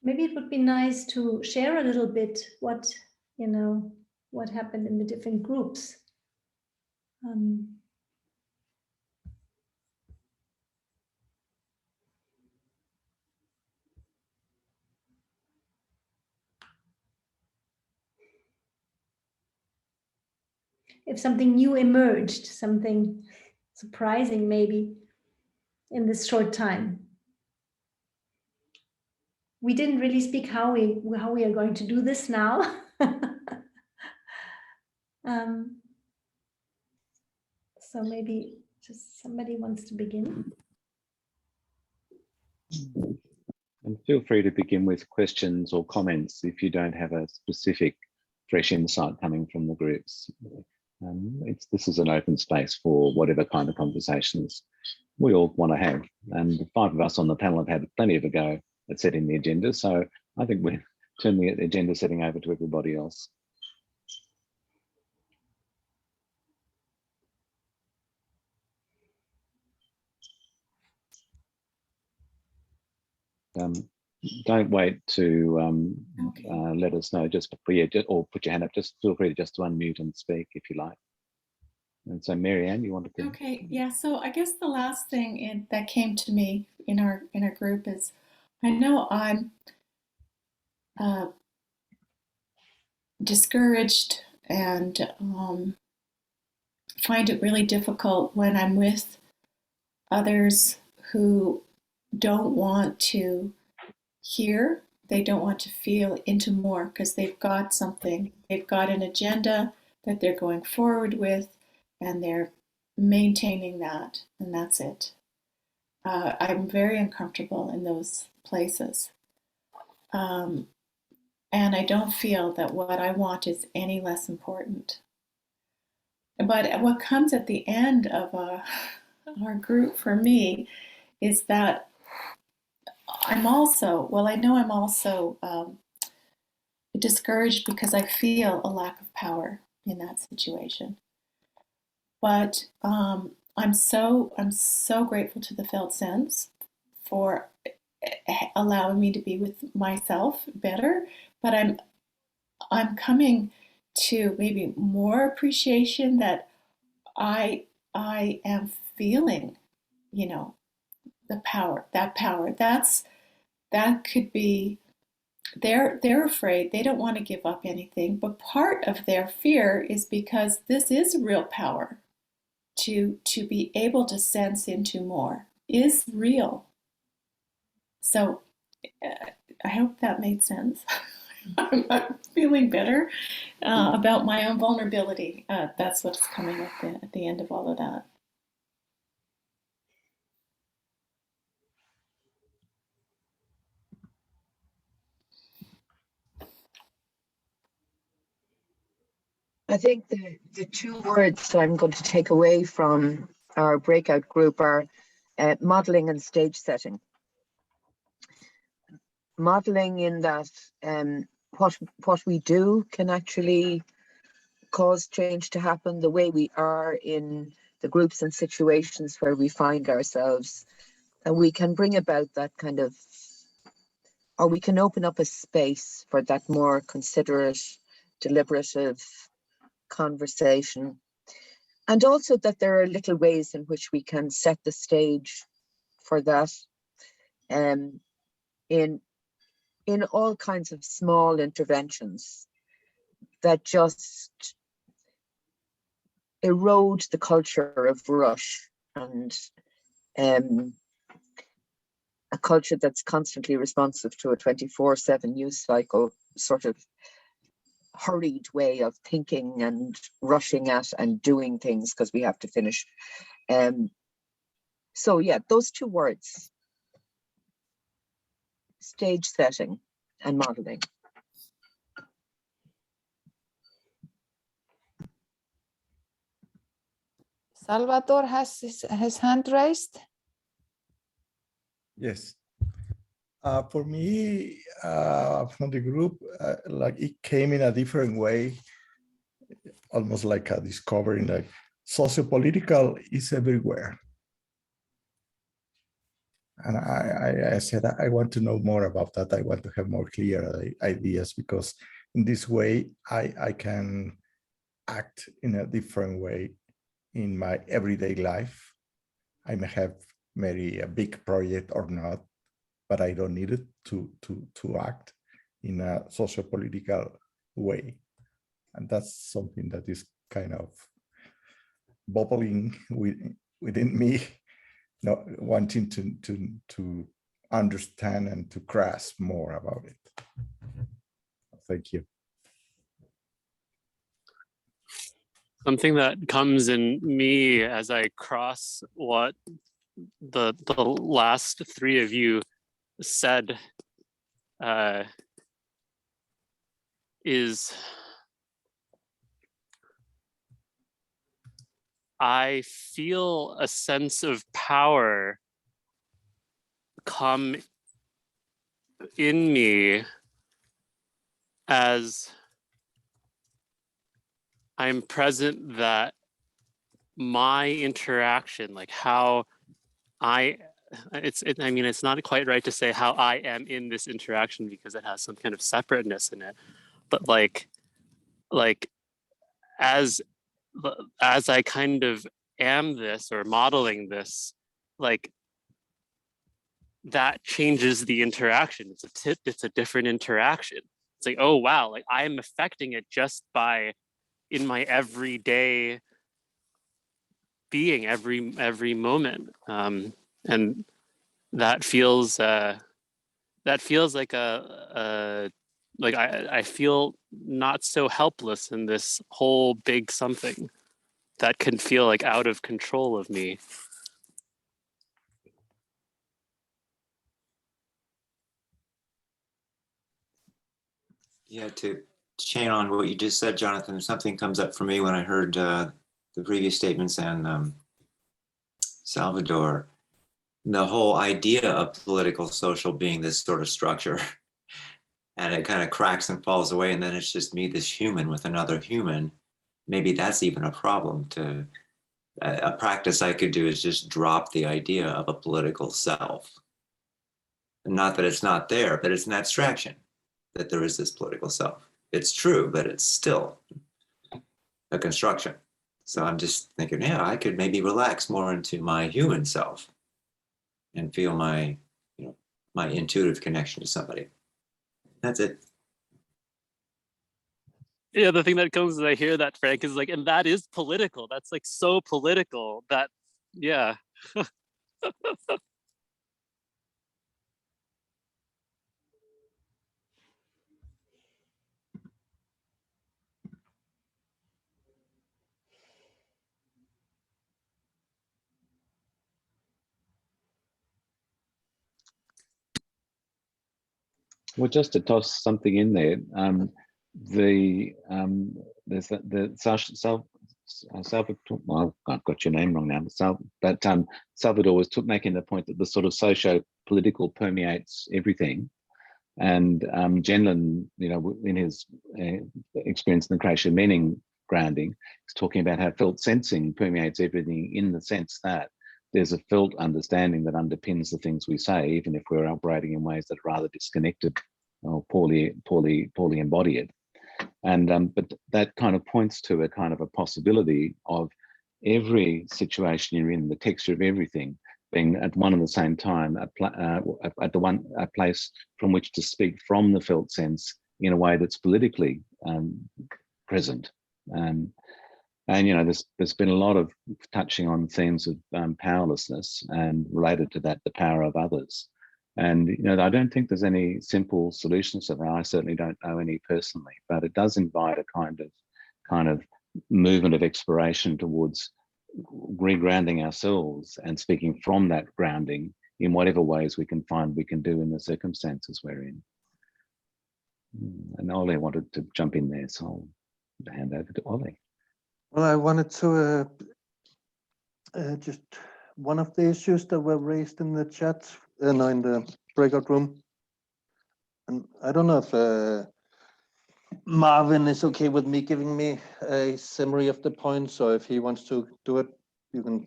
maybe it would be nice to share a little bit what, you know, what happened in the different groups. If something new emerged, something surprising maybe in this short time. We didn't really speak how we are going to do this now. So maybe just somebody wants to begin. And feel free to begin with questions or comments if you don't have a specific fresh insight coming from the groups. This is an open space for whatever kind of conversations we all want to have. And the 5 of us on the panel have had plenty of a go at setting the agenda. So I think we're turning the agenda setting over to everybody else. Don't wait to let us know, or put your hand up, just feel free to unmute and speak if you like. And so Marianne, you wanted to? Okay, yeah, so I guess the last thing that came to me in our group is, I know I'm discouraged and find it really difficult when I'm with others who don't want to hear, they don't want to feel into more because they've got something, they've got an agenda that they're going forward with and they're maintaining that, and that's it. I'm very uncomfortable in those places. And I don't feel that what I want is any less important. But what comes at the end of our group for me is that I'm also, well, I know I'm also discouraged because I feel a lack of power in that situation. But I'm so grateful to the felt sense for allowing me to be with myself better. But I'm coming to maybe more appreciation that I am feeling, you know, the power, that could be, they're afraid, they don't want to give up anything, but part of their fear is because this is real power. To be able to sense into more is real. So I hope that made sense. I'm feeling better about my own vulnerability. That's what's coming at the end of all of that. I think the 2 words I'm going to take away from our breakout group are modeling and stage setting. Modeling in that what we do can actually cause change to happen, the way we are in the groups and situations where we find ourselves, and we can bring about that kind of, or we can open up a space for that more considerate, deliberative conversation. And also that there are little ways in which we can set the stage for that in all kinds of small interventions that just erode the culture of rush and a culture that's constantly responsive to a 24/7 news cycle, sort of hurried way of thinking and rushing at and doing things because we have to finish. So yeah, those 2 words, stage setting and modeling. Salvador has his hand raised. Yes. For me, from the group, like it came in a different way, almost like a discovery, like sociopolitical is everywhere. And I said, I want to know more about that. I want to have more clear ideas, because in this way, I can act in a different way in my everyday life. I may have maybe a big project or not, but I don't need it to act in a socio-political way. And that's something that is kind of bubbling within me, not wanting to understand and to grasp more about it. Thank you. Something that comes in me as I cross what the last three of you said is I feel a sense of power come in me as I'm present that my interaction, like how I mean, it's not quite right to say how I am in this interaction because it has some kind of separateness in it, but like as I kind of am this or modeling this, like that changes the interaction. It's a different interaction. It's like, oh wow, like I'm affecting it just by in my everyday being, every moment, and that feels like like I feel not so helpless in this whole big something that can feel like out of control of me. Yeah, to chain on what you just said, Jonathan, something comes up for me when I heard the previous statements and Salvador. The whole idea of political social being this sort of structure, and it kind of cracks and falls away, and then it's just me, this human with another human. Maybe that's even a problem. To a practice I could do is just drop the idea of a political self. And not that it's not there, but it's an abstraction that there is this political self. It's true, but it's still a construction. So I'm just thinking, yeah, I could maybe relax more into my human self and feel my, my intuitive connection to somebody. That's it. Yeah, the thing that comes as I hear that, Frank, is like, and that is political. That's like so political that, yeah. Well, just to toss something in there, there's Salvador. Well, I've got your name wrong now. Salvador was making the point that the sort of socio-political permeates everything, and Jenlin, in his experience in the creation of meaning grounding, is talking about how felt sensing permeates everything in the sense that there's a felt understanding that underpins the things we say, even if we're operating in ways that are rather disconnected or poorly embodied. And but that kind of points to a kind of a possibility of every situation you're in, the texture of everything being at one and the same time a place from which to speak from the felt sense in a way that's politically present. And there's been a lot of touching on themes of powerlessness, and related to that, the power of others. And I don't think there's any simple solutions to that. I certainly don't know any personally, but it does invite a kind of movement of exploration towards regrounding ourselves and speaking from that grounding in whatever ways we can find we can do in the circumstances we're in. And Ollie wanted to jump in there, so I'll hand over to Ollie. Well, I wanted to just one of the issues that were raised in the chat and in the breakout room. And I don't know if Marvin is okay with me giving me a summary of the points, or if he wants to do it, you can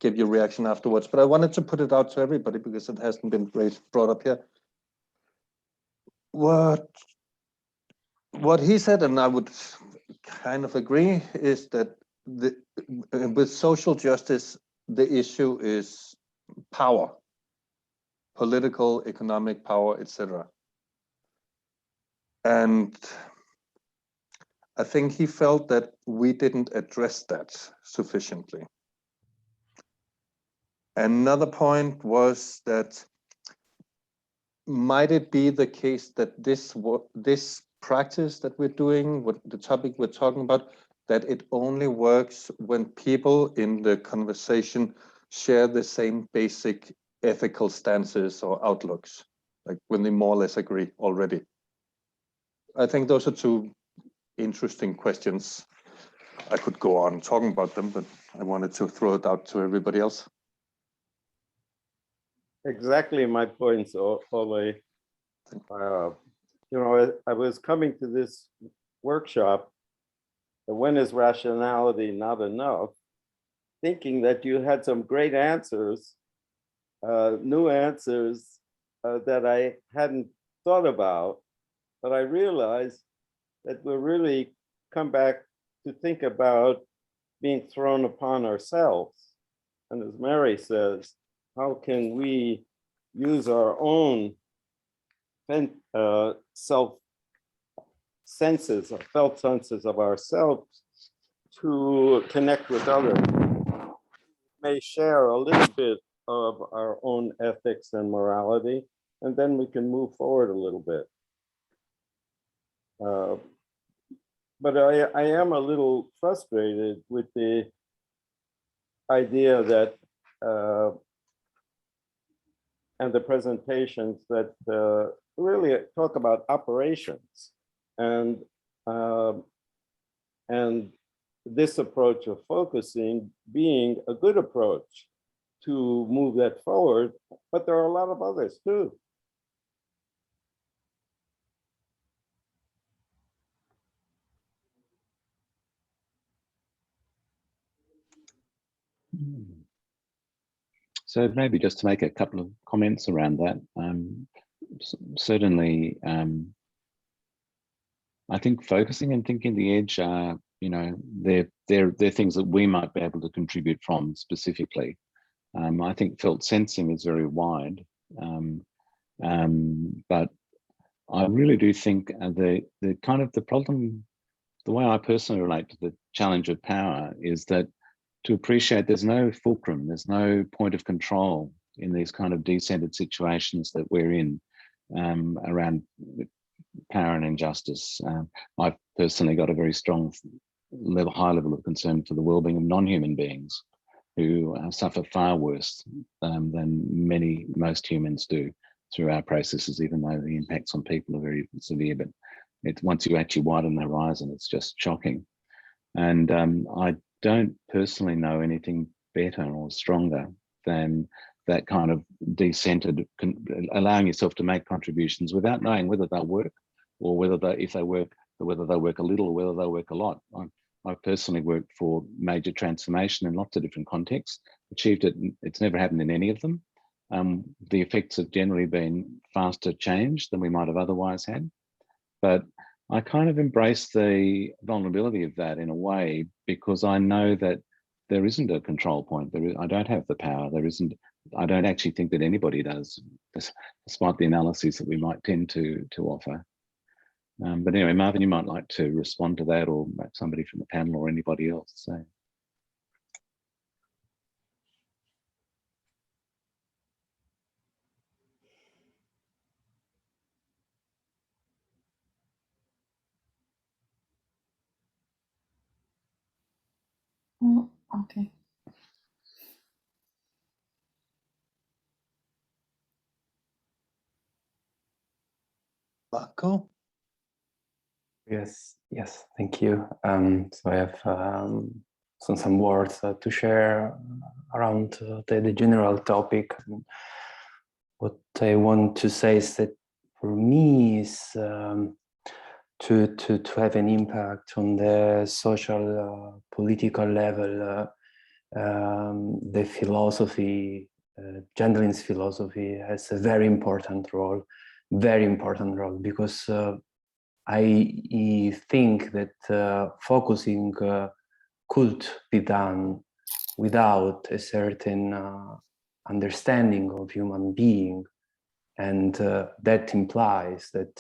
give your reaction afterwards, but I wanted to put it out to everybody because it hasn't been brought up here. What he said, and I would kind of agree, is that with social justice, the issue is power, political, economic power, etc. And I think he felt that we didn't address that sufficiently. Another point was that might it be the case that this practice that we're doing, what the topic we're talking about, that it only works when people in the conversation share the same basic ethical stances or outlooks, like when they more or less agree already? I think those are two interesting questions. I could go on talking about them, but I wanted to throw it out to everybody else. Exactly my points, Ole. You know, I was coming to this workshop, when is rationality not enough, thinking that you had some great answers, new answers that I hadn't thought about, but I realized that we're really come back to think about being thrown upon ourselves. And as Mary says, how can we use our own self senses, or felt senses of ourselves to connect with others? We may share a little bit of our own ethics and morality, and then we can move forward a little bit. But I am a little frustrated with the idea that and the presentations that really talk about operations, and this approach of focusing being a good approach to move that forward, but there are a lot of others too. So maybe just to make a couple of comments around that. Certainly, I think focusing and thinking the edge are, you know, they're things that we might be able to contribute from specifically. I think felt sensing is very wide, but I really do think the kind of the problem, the way I personally relate to the challenge of power is that to appreciate there's no fulcrum, there's no point of control in these kind of decentered situations that we're in around power and injustice. I've personally got a very strong high level of concern for the well-being of non-human beings who suffer far worse than most humans do through our processes, even though the impacts on people are very severe. But once you actually widen the horizon, it's just shocking. And I don't personally know anything better or stronger than that kind of decentered, allowing yourself to make contributions without knowing whether they'll work, or whether they'll work a little, or whether they'll work a lot. I've personally worked for major transformation in lots of different contexts, achieved it. It's never happened in any of them. The effects have generally been faster change than we might have otherwise had. But I kind of embrace the vulnerability of that in a way, because I know that there isn't a control point. I don't have the power. I don't actually think that anybody does, despite the analyses that we might tend to offer. But anyway, Marvin, you might like to respond to that, or somebody from the panel or anybody else. So. Oh, okay. Marco? Yes, thank you. So I have some words to share around the general topic. What I want to say is that for me is to have an impact on the social, political level. the philosophy, Gendelin's philosophy has a very important role, because I think that focusing could be done without a certain understanding of human being, and that implies that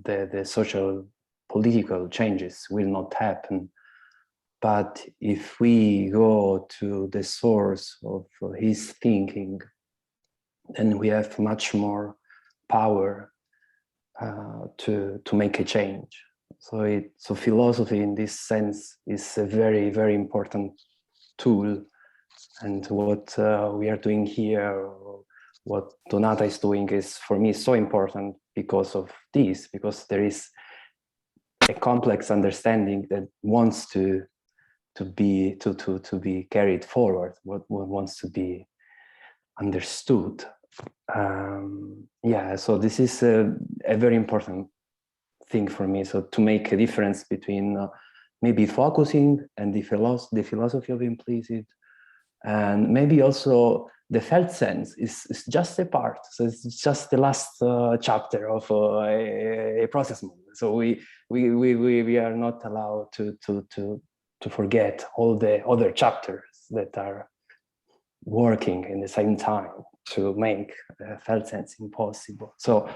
the social political changes will not happen. But if we go to the source of his thinking, then we have much more power to make a change. So philosophy in this sense is a very, very important tool. And what we are doing here, what Donata is doing, is for me so important because of this, because there is a complex understanding that wants to be carried forward, what wants to be understood. Yeah, so this is a very important thing for me. So to make a difference between maybe focusing and the philosophy of implicit, and maybe also the felt sense is just a part. So it's just the last chapter of a process movement. So we are not allowed to forget all the other chapters that are working in the same time to make felt sense impossible. So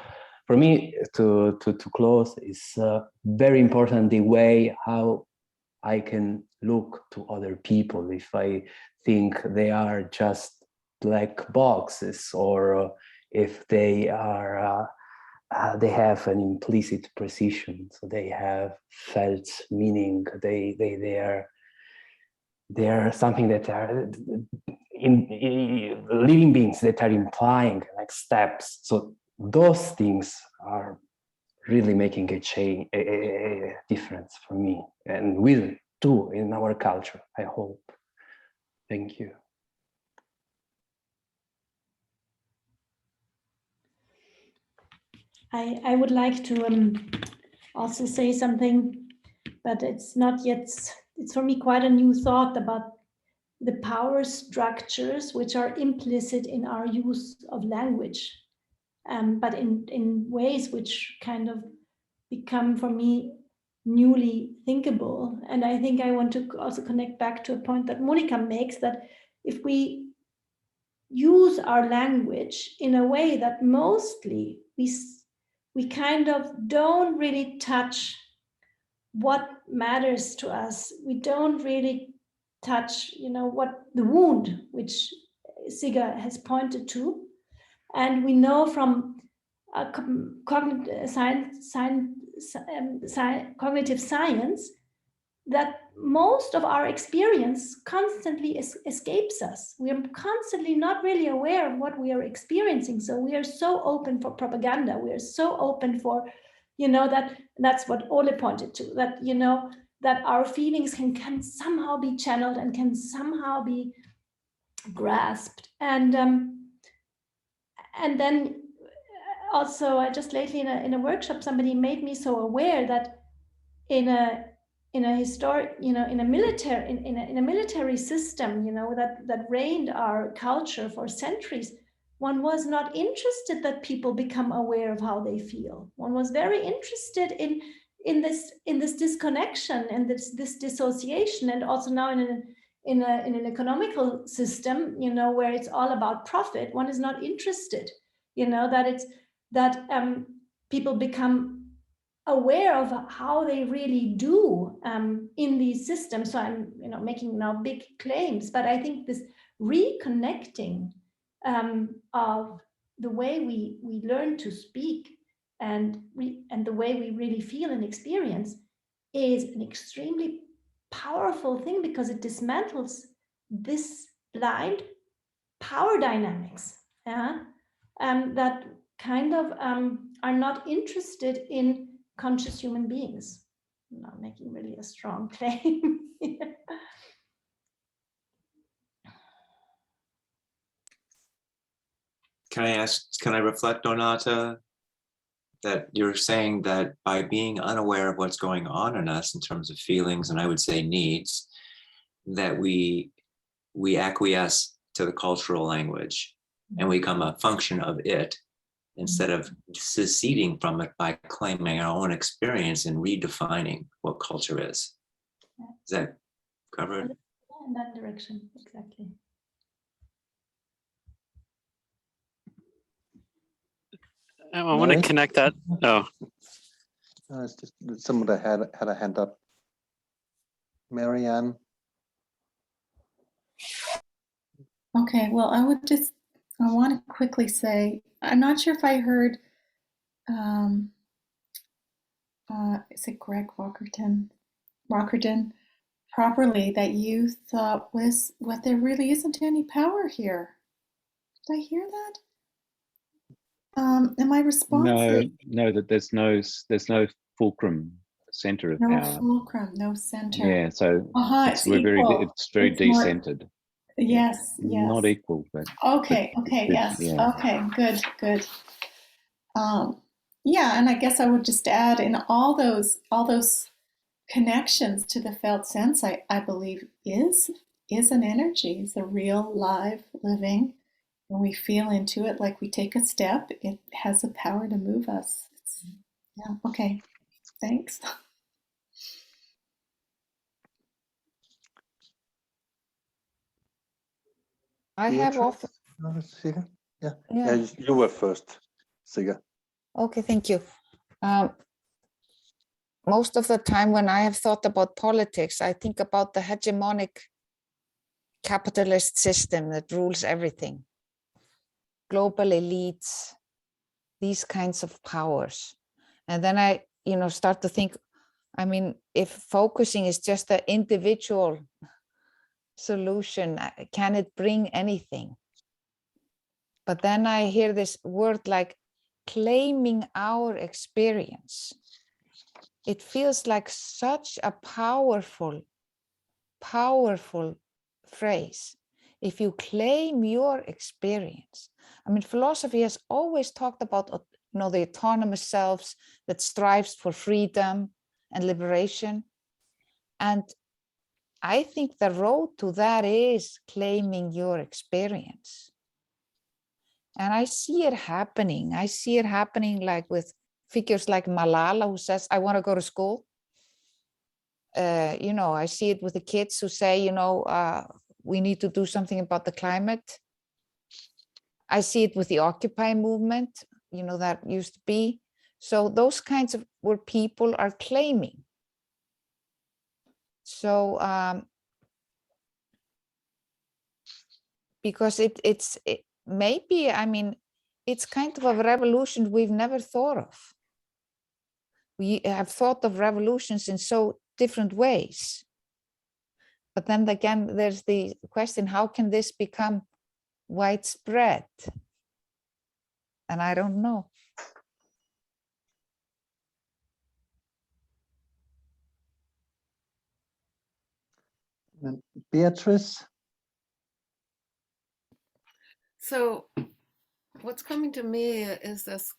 for me, to close, is very important the way how I can look to other people if I think they are just black boxes, or if they are they have an implicit precision, so they have felt meaning, they are something that are in living beings that are implying like steps. So those things are really making a change, a difference for me, and will do in our culture, I hope. Thank you. I would like to also say something, but it's not yet, it's for me quite a new thought about the power structures which are implicit in our use of language, but in ways which kind of become for me newly thinkable. And I think I want to also connect back to a point that Monika makes, that if we use our language in a way that mostly we kind of don't really touch what matters to us, we don't really touch, what the wound which Sigga has pointed to, and we know from cognitive science that most of our experience constantly escapes us. We are constantly not really aware of what we are experiencing. So we are so open for propaganda. We are so open for, that's what Ole pointed to, that, that our feelings can somehow be channeled and can somehow be grasped. And then also, I just lately in a workshop, somebody made me so aware that in a historic, in a military system, that reigned our culture for centuries, one was not interested that people become aware of how they feel. One was very interested in this disconnection and this dissociation, and also now in an economical system, where it's all about profit. One is not interested, that people become aware of how they really do in these systems. So I'm making now big claims, but I think this reconnecting of the way we learn to speak and the way we really feel and experience is an extremely powerful thing, because it dismantles this blind power dynamics, that kind of are not interested in conscious human beings. I'm not making really a strong claim here. Can I reflect, Donata, that you're saying that by being unaware of what's going on in us in terms of feelings, and I would say needs, that we we acquiesce to the cultural language and we become a function of it instead of seceding from it by claiming our own experience and redefining what culture is. Is that covered? In that direction, exactly. I want to connect that. Oh, It's just someone that had a hand up. Marianne. Okay, well, I want to quickly say, I'm not sure if I heard, is it Greg Walkerden properly, that you thought was what there really isn't any power here. Did I hear that? And my response is No, that there's no fulcrum center of no power. fulcrum, no center. Yeah, so It's equal. it's very It's more, decentered. yes, yes. Not equal, but Okay, yes. yeah. Okay, good. Yeah, and I guess I would just add in all those connections to the felt sense, I believe is an energy, is a real live living. When we feel into it, like we take a step, it has the power to move us. Yeah, okay, thanks. I have often. Yeah, you were first, Sigga. Okay, thank you. Most of the time when I have thought about politics, I think about the hegemonic capitalist system that rules everything. Global elites, these kinds of powers. And then I, start to think, I mean, if focusing is just the individual solution, can it bring anything? But then I hear this word like claiming our experience. It feels like such a powerful phrase. If you claim your experience, I mean, philosophy has always talked about, the autonomous selves that strives for freedom and liberation. And I think the road to that is claiming your experience. And I see it happening. I see it happening like with figures like Malala, who says, I want to go to school. I see it with the kids who say, we need to do something about the climate. I see it with the Occupy movement, that used to be. So those kinds of where people are claiming. So because it's maybe, I mean, it's kind of a revolution we've never thought of. We have thought of revolutions in so different ways. But then again, there's the question, how can this become widespread? And I don't know. Beatrice? So what's coming to me is this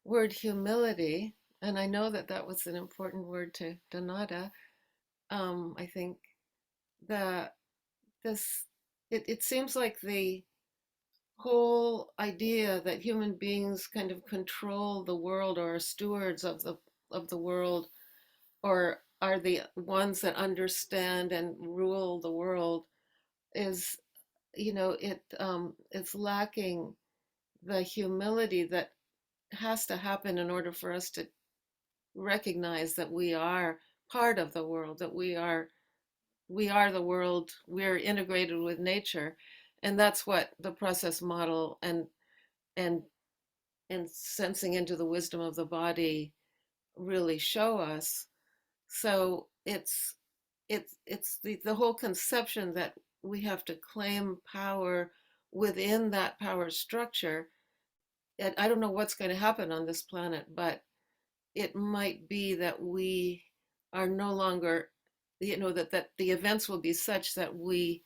word humility. And I know that was an important word to Donata. I think that it seems like the whole idea that human beings kind of control the world or are stewards of the world or are the ones that understand and rule the world is, it's lacking the humility that has to happen in order for us to recognize that we are part of the world, that we are the world, we're integrated with nature. And that's what the process model and sensing into the wisdom of the body really show us. So it's the whole conception that we have to claim power within that power structure. And I don't know what's going to happen on this planet, but it might be that we are no longer, that the events will be such that we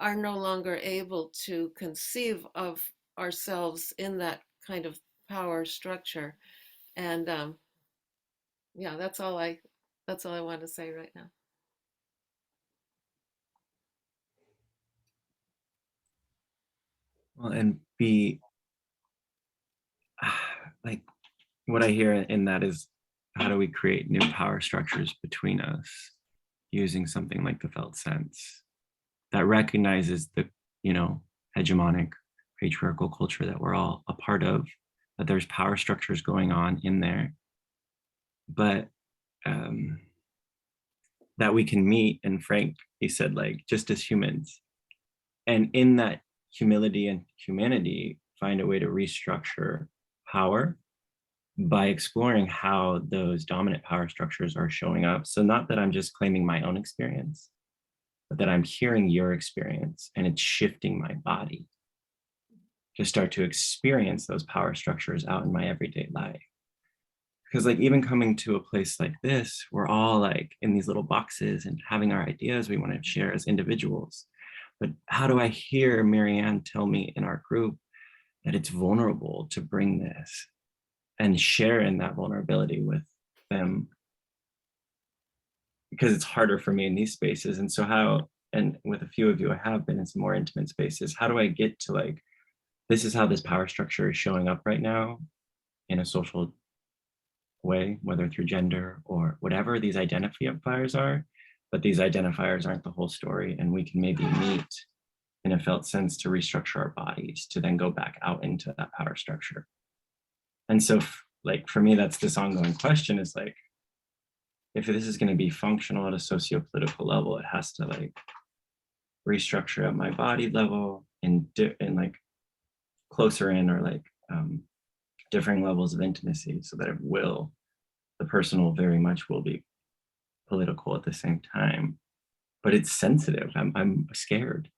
are no longer able to conceive of ourselves in that kind of power structure. And yeah, that's all I want to say right now. Well, and B, like what I hear in that is, how do we create new power structures between us using something like the felt sense that recognizes the, hegemonic patriarchal culture that we're all a part of, that there's power structures going on in there, but that we can meet. And Frank, he said, like, just as humans, and in that humility and humanity, find a way to restructure power by exploring how those dominant power structures are showing up. So not that I'm just claiming my own experience, but that I'm hearing your experience and it's shifting my body to start to experience those power structures out in my everyday life. Because like even coming to a place like this, we're all like in these little boxes and having our ideas we want to share as individuals. But how do I hear Marianne tell me in our group that it's vulnerable to bring this and share in that vulnerability with them? Because it's harder for me in these spaces. And so how, and with a few of you, I have been in some more intimate spaces. How do I get to like, this is how this power structure is showing up right now in a social way, whether through gender or whatever these identifiers are, but these identifiers aren't the whole story. And we can maybe meet in a felt sense to restructure our bodies to then go back out into that power structure. And so like, for me, that's this ongoing question is like, if this is going to be functional at a socio-political level, it has to like restructure at my body level and like closer in or like differing levels of intimacy so that the personal very much will be political at the same time, but it's sensitive. I'm scared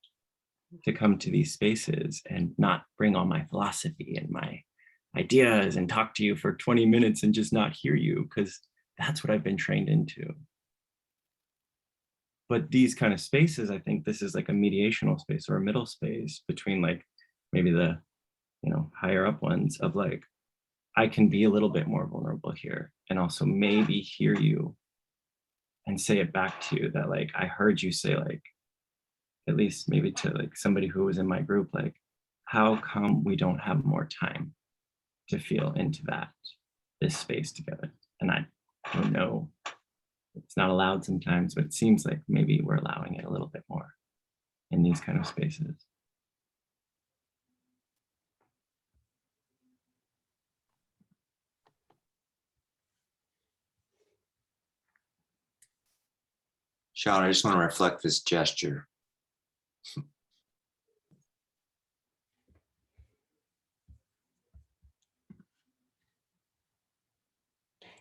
to come to these spaces and not bring all my philosophy and my ideas and talk to you for 20 minutes and just not hear you, because that's what I've been trained into. But these kind of spaces, I think this is like a mediational space or a middle space between like maybe the, higher up ones of like, I can be a little bit more vulnerable here and also maybe hear you and say it back to you that like, I heard you say like, at least maybe to like somebody who was in my group, like, how come we don't have more time to feel into this space together? And I don't know, it's not allowed sometimes, but it seems like maybe we're allowing it a little bit more in these kind of spaces. Sean, I just want to reflect this gesture.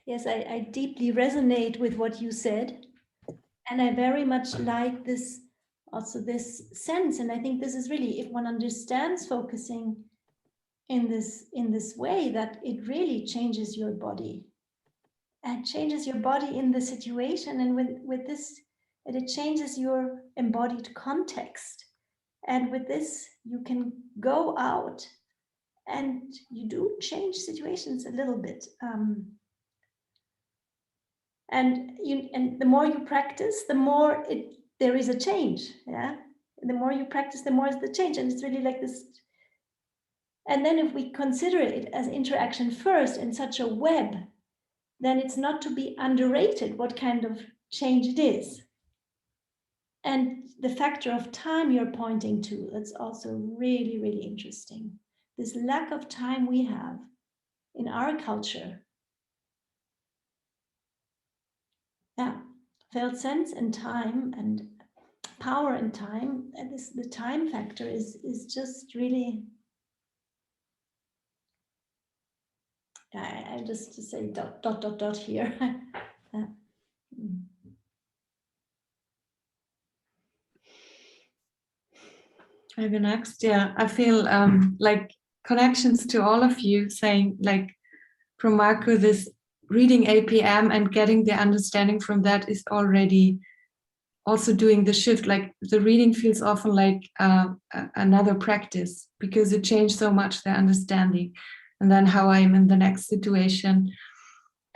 Yes, I deeply resonate with what you said. And I very much like this, also this sense. And I think this is really, if one understands focusing in this way, that it really changes your body. And changes your body in the situation. And with this, and it changes your embodied context. And with this, you can go out and you do change situations a little bit. And the more you practice, the more there is a change. Yeah, the more you practice, the more is the change, and it's really like this. And then if we consider it as interaction first in such a web, then it's not to be underrated what kind of change it is. And the factor of time you're pointing to, that's also really, really interesting. This lack of time we have in our culture. Yeah, felt sense and time and power and time, and the time factor is just really, I just to say dot here. Maybe next, yeah, I feel like connections to all of you saying like from Marco, this reading APM and getting the understanding from that is already also doing the shift. Like the reading feels often like another practice because it changed so much the understanding and then how I'm in the next situation.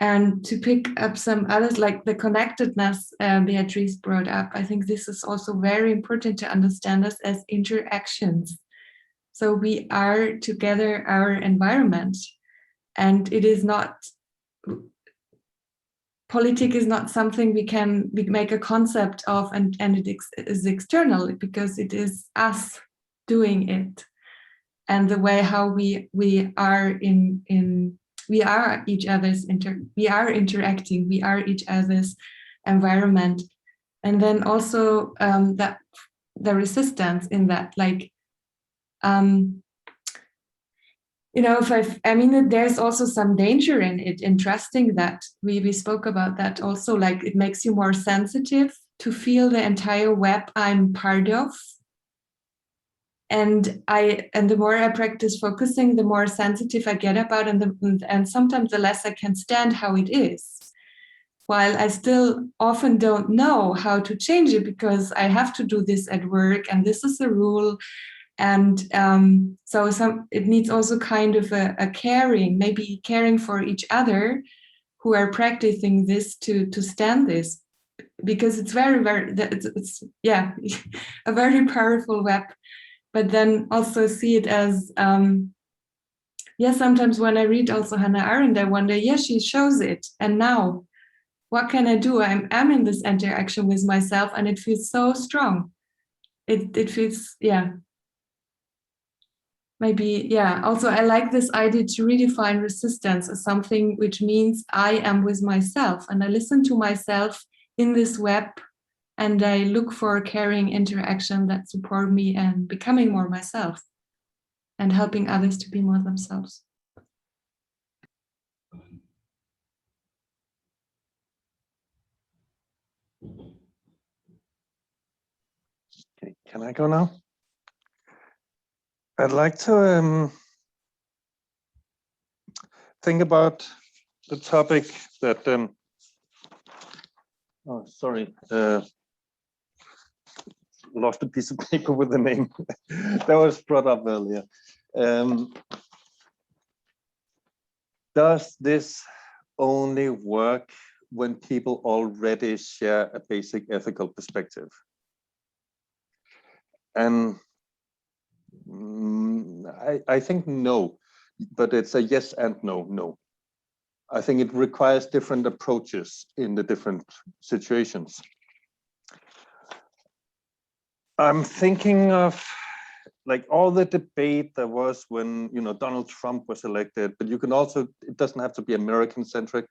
And to pick up some others, like the connectedness Beatrice brought up, I think this is also very important to understand us as interactions. So we are together our environment, and it is not, politics is not something we make a concept of and it is external, because it is us doing it. And the way how we are we are each other's we are interacting, we are each other's environment. And then also that the resistance in that, like, you know, I mean, there's also some danger in it, in trusting that. We spoke about that also, like it makes you more sensitive to feel the entire web I'm part of. And the more I practice focusing, the more sensitive I get about it, and sometimes the less I can stand how it is. While I still often don't know how to change it, because I have to do this at work and this is the rule. And so it needs also kind of a caring, maybe caring for each other who are practicing this to stand this, because it's very, very, it's yeah, a very powerful web. But then also see it as, yeah, sometimes when I read also Hannah Arendt, I wonder, yeah, she shows it. And now, what can I do? I'm in this interaction with myself, and it feels so strong. It feels, yeah. Maybe, yeah. Also, I like this idea to redefine resistance as something which means I am with myself, and I listen to myself in this web, and I look for a caring interaction that support me and becoming more myself and helping others to be more themselves. Okay, can I go now? I'd like to think about the topic that, oh, sorry, lost a piece of paper with the name that was brought up earlier. Does this only work when people already share a basic ethical perspective? And I think no, but it's a yes and no. I think it requires different approaches in the different situations. I'm thinking of like all the debate there was when, you know, Donald Trump was elected, but you can also, it doesn't have to be American centric.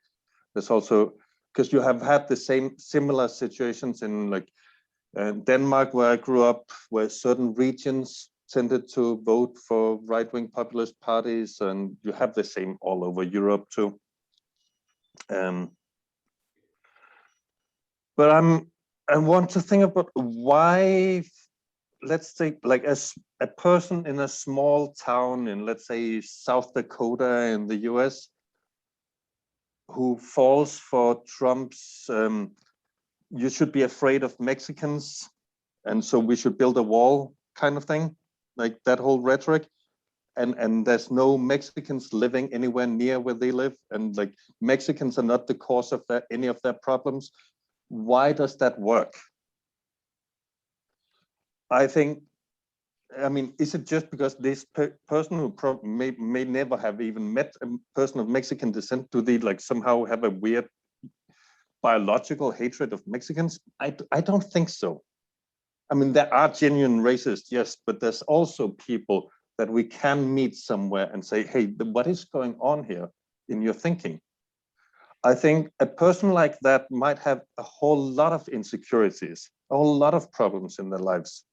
There's also, because you have had the similar situations in like Denmark, where I grew up, where certain regions tended to vote for right-wing populist parties, and you have the same all over Europe too. But I want to think about why, let's say, like as a person in a small town in, let's say, South Dakota in the US, who falls for Trump's, you should be afraid of Mexicans, and so we should build a wall kind of thing, like that whole rhetoric. And there's no Mexicans living anywhere near where they live, and like Mexicans are not the cause of any of their problems. Why does that work? I think, I mean, is it just because this person who may never have even met a person of Mexican descent, do they like somehow have a weird biological hatred of Mexicans? I don't think so. I mean, there are genuine racists, yes, but there's also people that we can meet somewhere and say, hey, what is going on here in your thinking? I think a person like that might have a whole lot of insecurities, a whole lot of problems in their lives.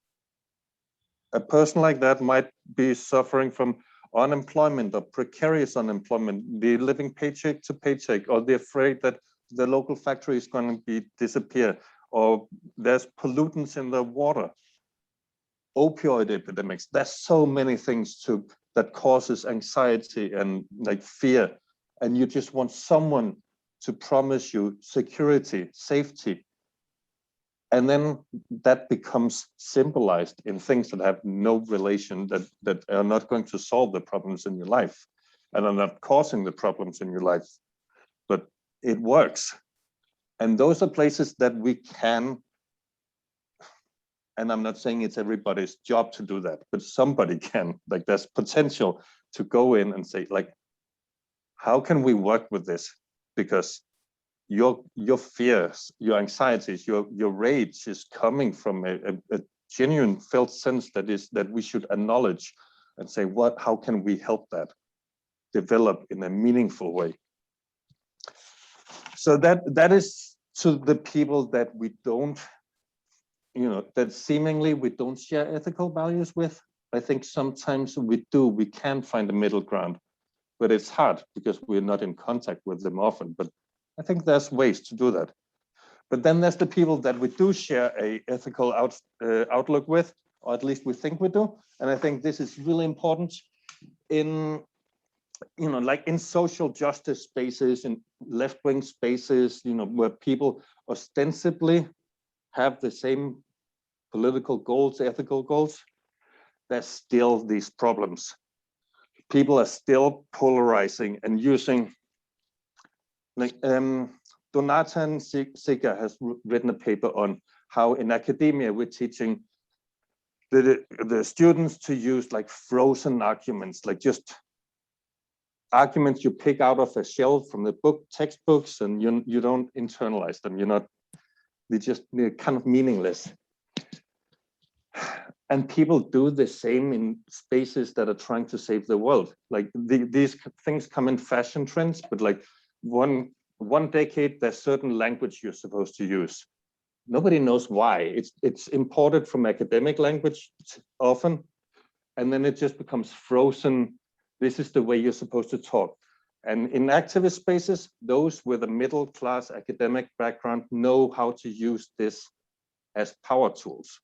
A person like that might be suffering from unemployment or precarious unemployment. They're living paycheck to paycheck, or they're afraid that the local factory is going to disappear, or there's pollutants in the water, opioid epidemics. There's so many things that causes anxiety and like fear. And you just want someone to promise you security, safety. And then that becomes symbolized in things that have no relation, that are not going to solve the problems in your life and are not causing the problems in your life, but it works. And those are places that we can And I'm not saying it's everybody's job to do that, but somebody can. Like, there's potential to go in and say, like, how can we work with this? Because your fears, your anxieties, your rage is coming from a genuine felt sense that we should acknowledge and say, how can we help that develop in a meaningful way? So that is to the people that we don't, that seemingly we don't share ethical values with. I think sometimes we can find a middle ground, but it's hard because we're not in contact with them often. But I think there's ways to do that. But then there's the people that we do share a ethical outlook with, or at least we think we do. And I think this is really important in, like in social justice spaces, in left-wing spaces, where people ostensibly have the same political goals, ethical goals. There's still these problems. People are still polarizing and using, like Donatan Sigríður has written a paper on how in academia we're teaching the students to use like frozen arguments, like just arguments you pick out of a shelf from the textbooks, and you don't internalize them. They're kind of meaningless. And people do the same in spaces that are trying to save the world. Like these things come in fashion trends, but like one decade, there's certain language you're supposed to use. Nobody knows why. It's imported from academic language often, and then it just becomes frozen. This is the way you're supposed to talk. And in activist spaces, those with a middle class academic background know how to use this as power tools.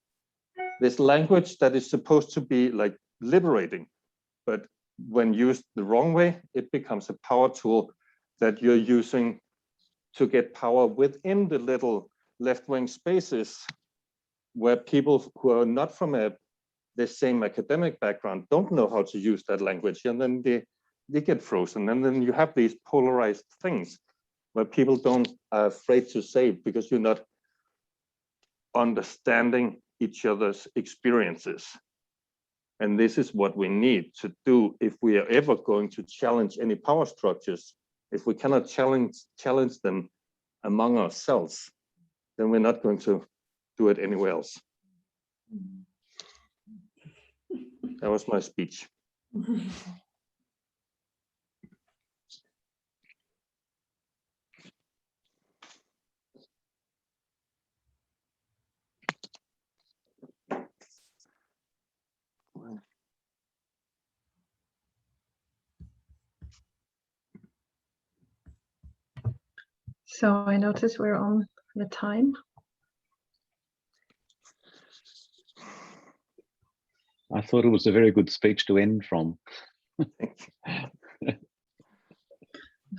This language that is supposed to be like liberating, but when used the wrong way, it becomes a power tool that you're using to get power within the little left-wing spaces where people who are not from the same academic background don't know how to use that language, and then they get frozen. And then you have these polarized things where people are afraid to say because you're not understanding each other's experiences. And this is what we need to do if we are ever going to challenge any power structures. If we cannot challenge them among ourselves, then we're not going to do it anywhere else. That was my speech. So I notice we're on the time. I thought it was a very good speech to end from. You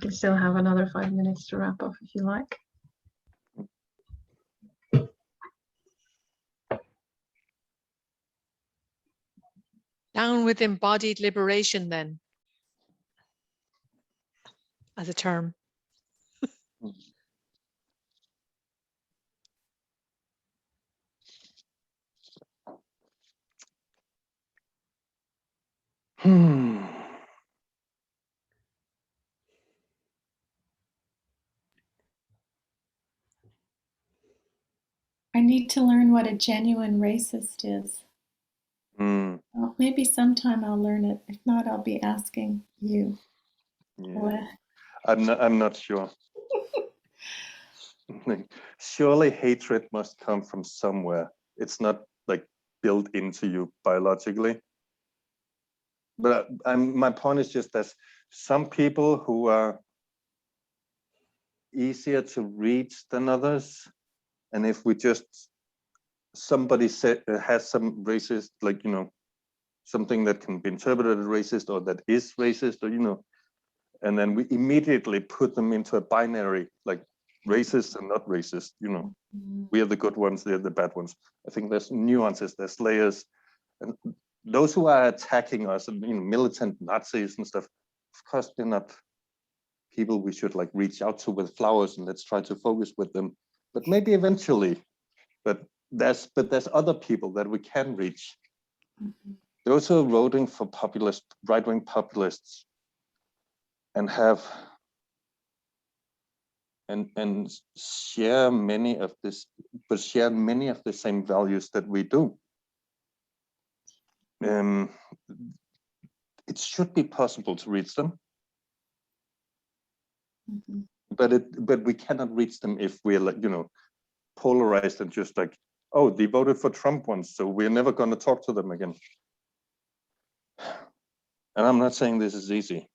can still have another 5 minutes to wrap up if you like. Down with embodied liberation then, as a term. I need to learn what a genuine racist is. Well, maybe sometime I'll learn it. If not, I'll be asking you. Yeah. I'm not sure. Surely hatred must come from somewhere. It's not like built into you biologically. But my point is just that some people who are easier to reach than others, and if we just somebody has some racist, like something that can be interpreted as racist or that is racist, or and then we immediately put them into a binary, like racist and not racist. We are the good ones, they're the bad ones. I think there's nuances, there's layers, and those who are attacking us, and militant Nazis and stuff, of course they're not people we should like reach out to with flowers and let's try to focus with them. But maybe eventually. But there's other people that we can reach. Those who are voting for right-wing populists and have and share many of the same values that we do. It should be possible to reach them, but we cannot reach them if we're like, polarized and just like, oh, they voted for Trump once, so we're never going to talk to them again. And I'm not saying this is easy,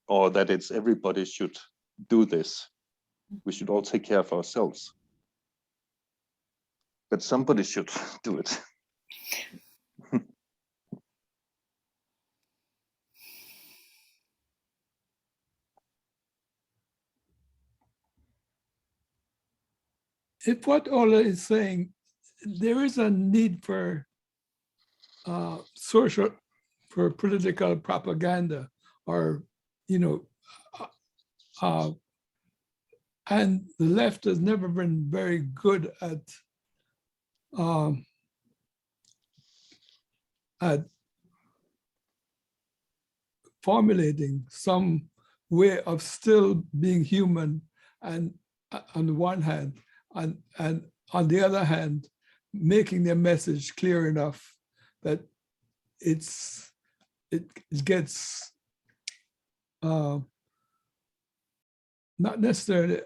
or that it's everybody should do this. We should all take care of ourselves. But somebody should do it. If what Ola is saying, there is a need for political propaganda, or and the left has never been very good at formulating some way of still being human, and on the one hand, and on the other hand, making their message clear enough that it gets not necessarily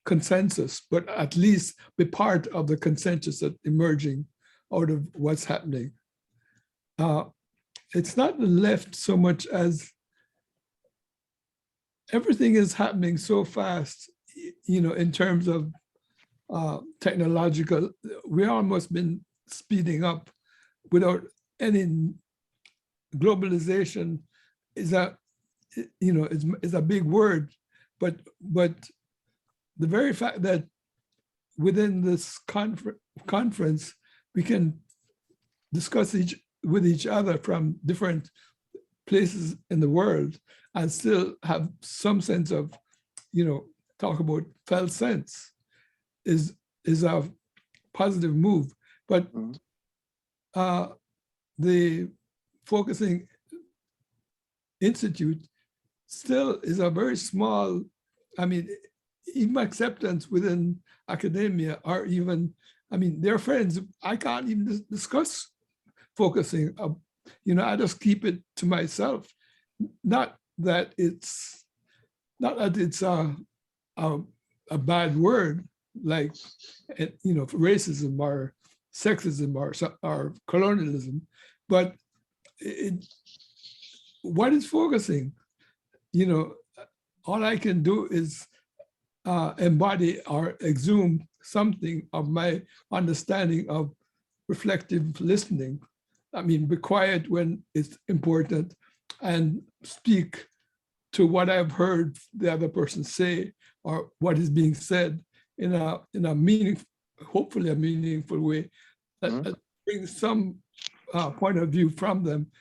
consensus, but at least be part of the consensus that's emerging out of what's happening. It's not the left so much as everything is happening so fast, in terms of technological, we've almost been speeding up without any. Globalization is a big word, but the very fact that within this conference we can discuss with each other from different places in the world and still have some sense of, talk about felt sense is a positive move. But the Focusing Institute still is a very small, even acceptance within academia, or even, their friends, I can't even discuss focusing. I just keep it to myself. Not that it's a bad word, like, racism or sexism or colonialism, but what is focusing? All I can do is embody or exhume something of my understanding of reflective listening. Be quiet when it's important and speak to what I've heard the other person say, or what is being said in a hopefully a meaningful way that brings some point of view from them,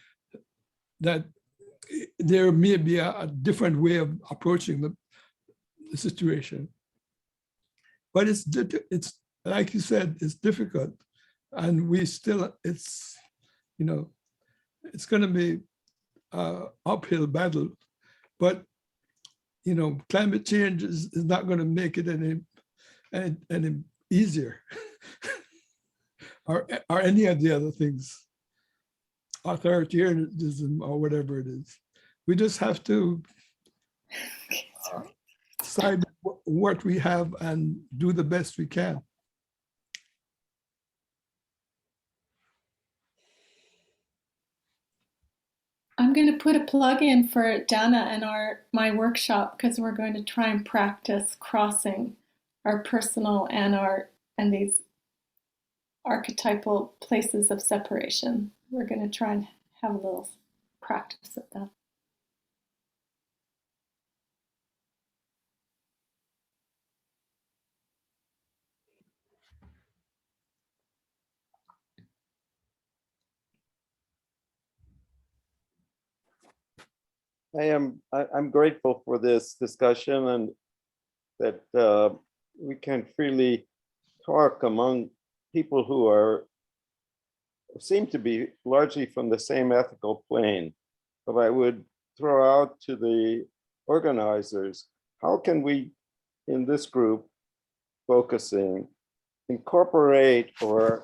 that there may be a different way of approaching the situation. But it's like you said, it's difficult, and it's going to be an uphill battle. But climate change is not going to make it any easier, or any of the other things, authoritarianism or whatever it is. We just have to decide what we have and do the best we can. I'm going to put a plug in for Dana and my workshop, because we're going to try and practice crossing our personal and these archetypal places of separation. We're going to try and have a little practice of that. I'm grateful for this discussion, and that we can freely talk among people who seem to be largely from the same ethical plane. But I would throw out to the organizers, how can we, in this group focusing, incorporate or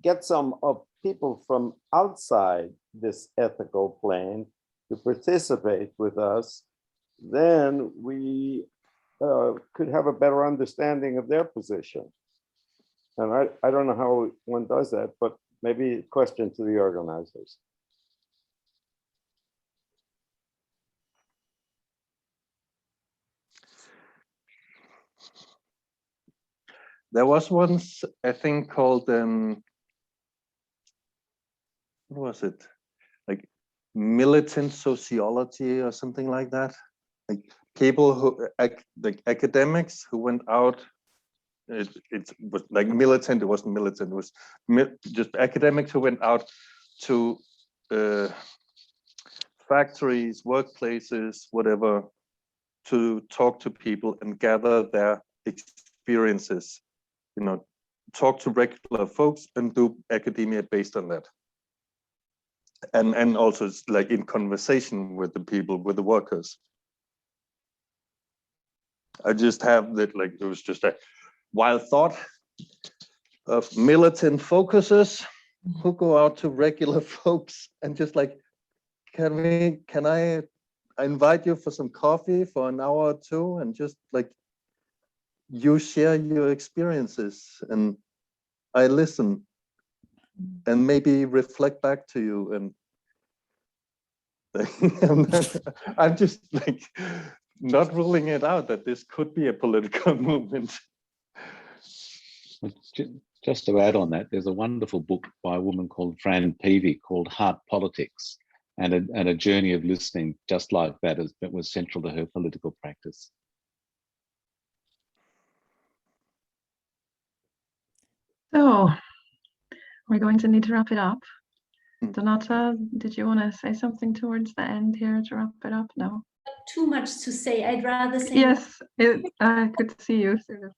get some of people from outside this ethical plane to participate with us? Then we could have a better understanding of their position. And I don't know how one does that, but maybe a question to the organizers. There was once a thing called, what was it? Like militant sociology or something like that. Like people who, like academics who went out, it was like militant, it wasn't militant, it was just academics who went out to factories, workplaces, whatever, to talk to people and gather their experiences. You know, talk to regular folks and do academia based on that. And also like in conversation with the people, with the workers. I just have that, like, it was just a wild thought of militant focusers who go out to regular folks and just like, can I invite you for some coffee for an hour or two, and just like you share your experiences and I listen and maybe reflect back to you. And I'm just like not ruling it out that this could be a political movement. Just to add on that, there's a wonderful book by a woman called Fran Peavy called Heart Politics, and a journey of listening just like that was central to her political practice. So we're going to need to wrap it up. Donata, did you want to say something towards the end here to wrap it up? No. Too much to say. I'd rather say. Yes, I could see you. Sort of.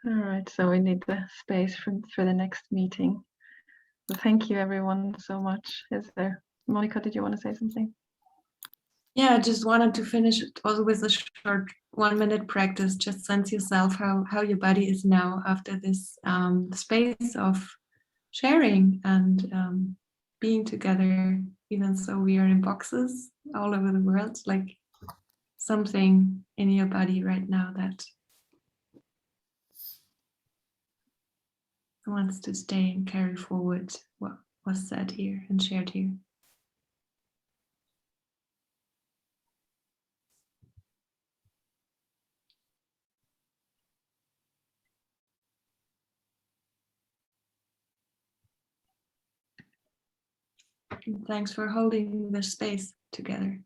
All right, so we need the space for the next meeting. Well, thank you everyone so much. Is there, Monika, did you want to say something? Yeah, I just wanted to finish it also with a short 1-minute practice. Just sense yourself how your body is now after this space of sharing and being together. Even so, we are in boxes all over the world, like something in your body right now that wants to stay and carry forward what was said here and shared here. And thanks for holding the space together.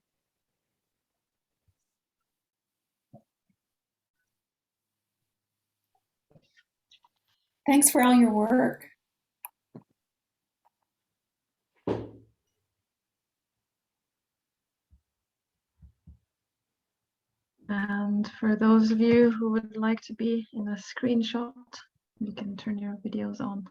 Thanks for all your work. And for those of you who would like to be in a screenshot, you can turn your videos on.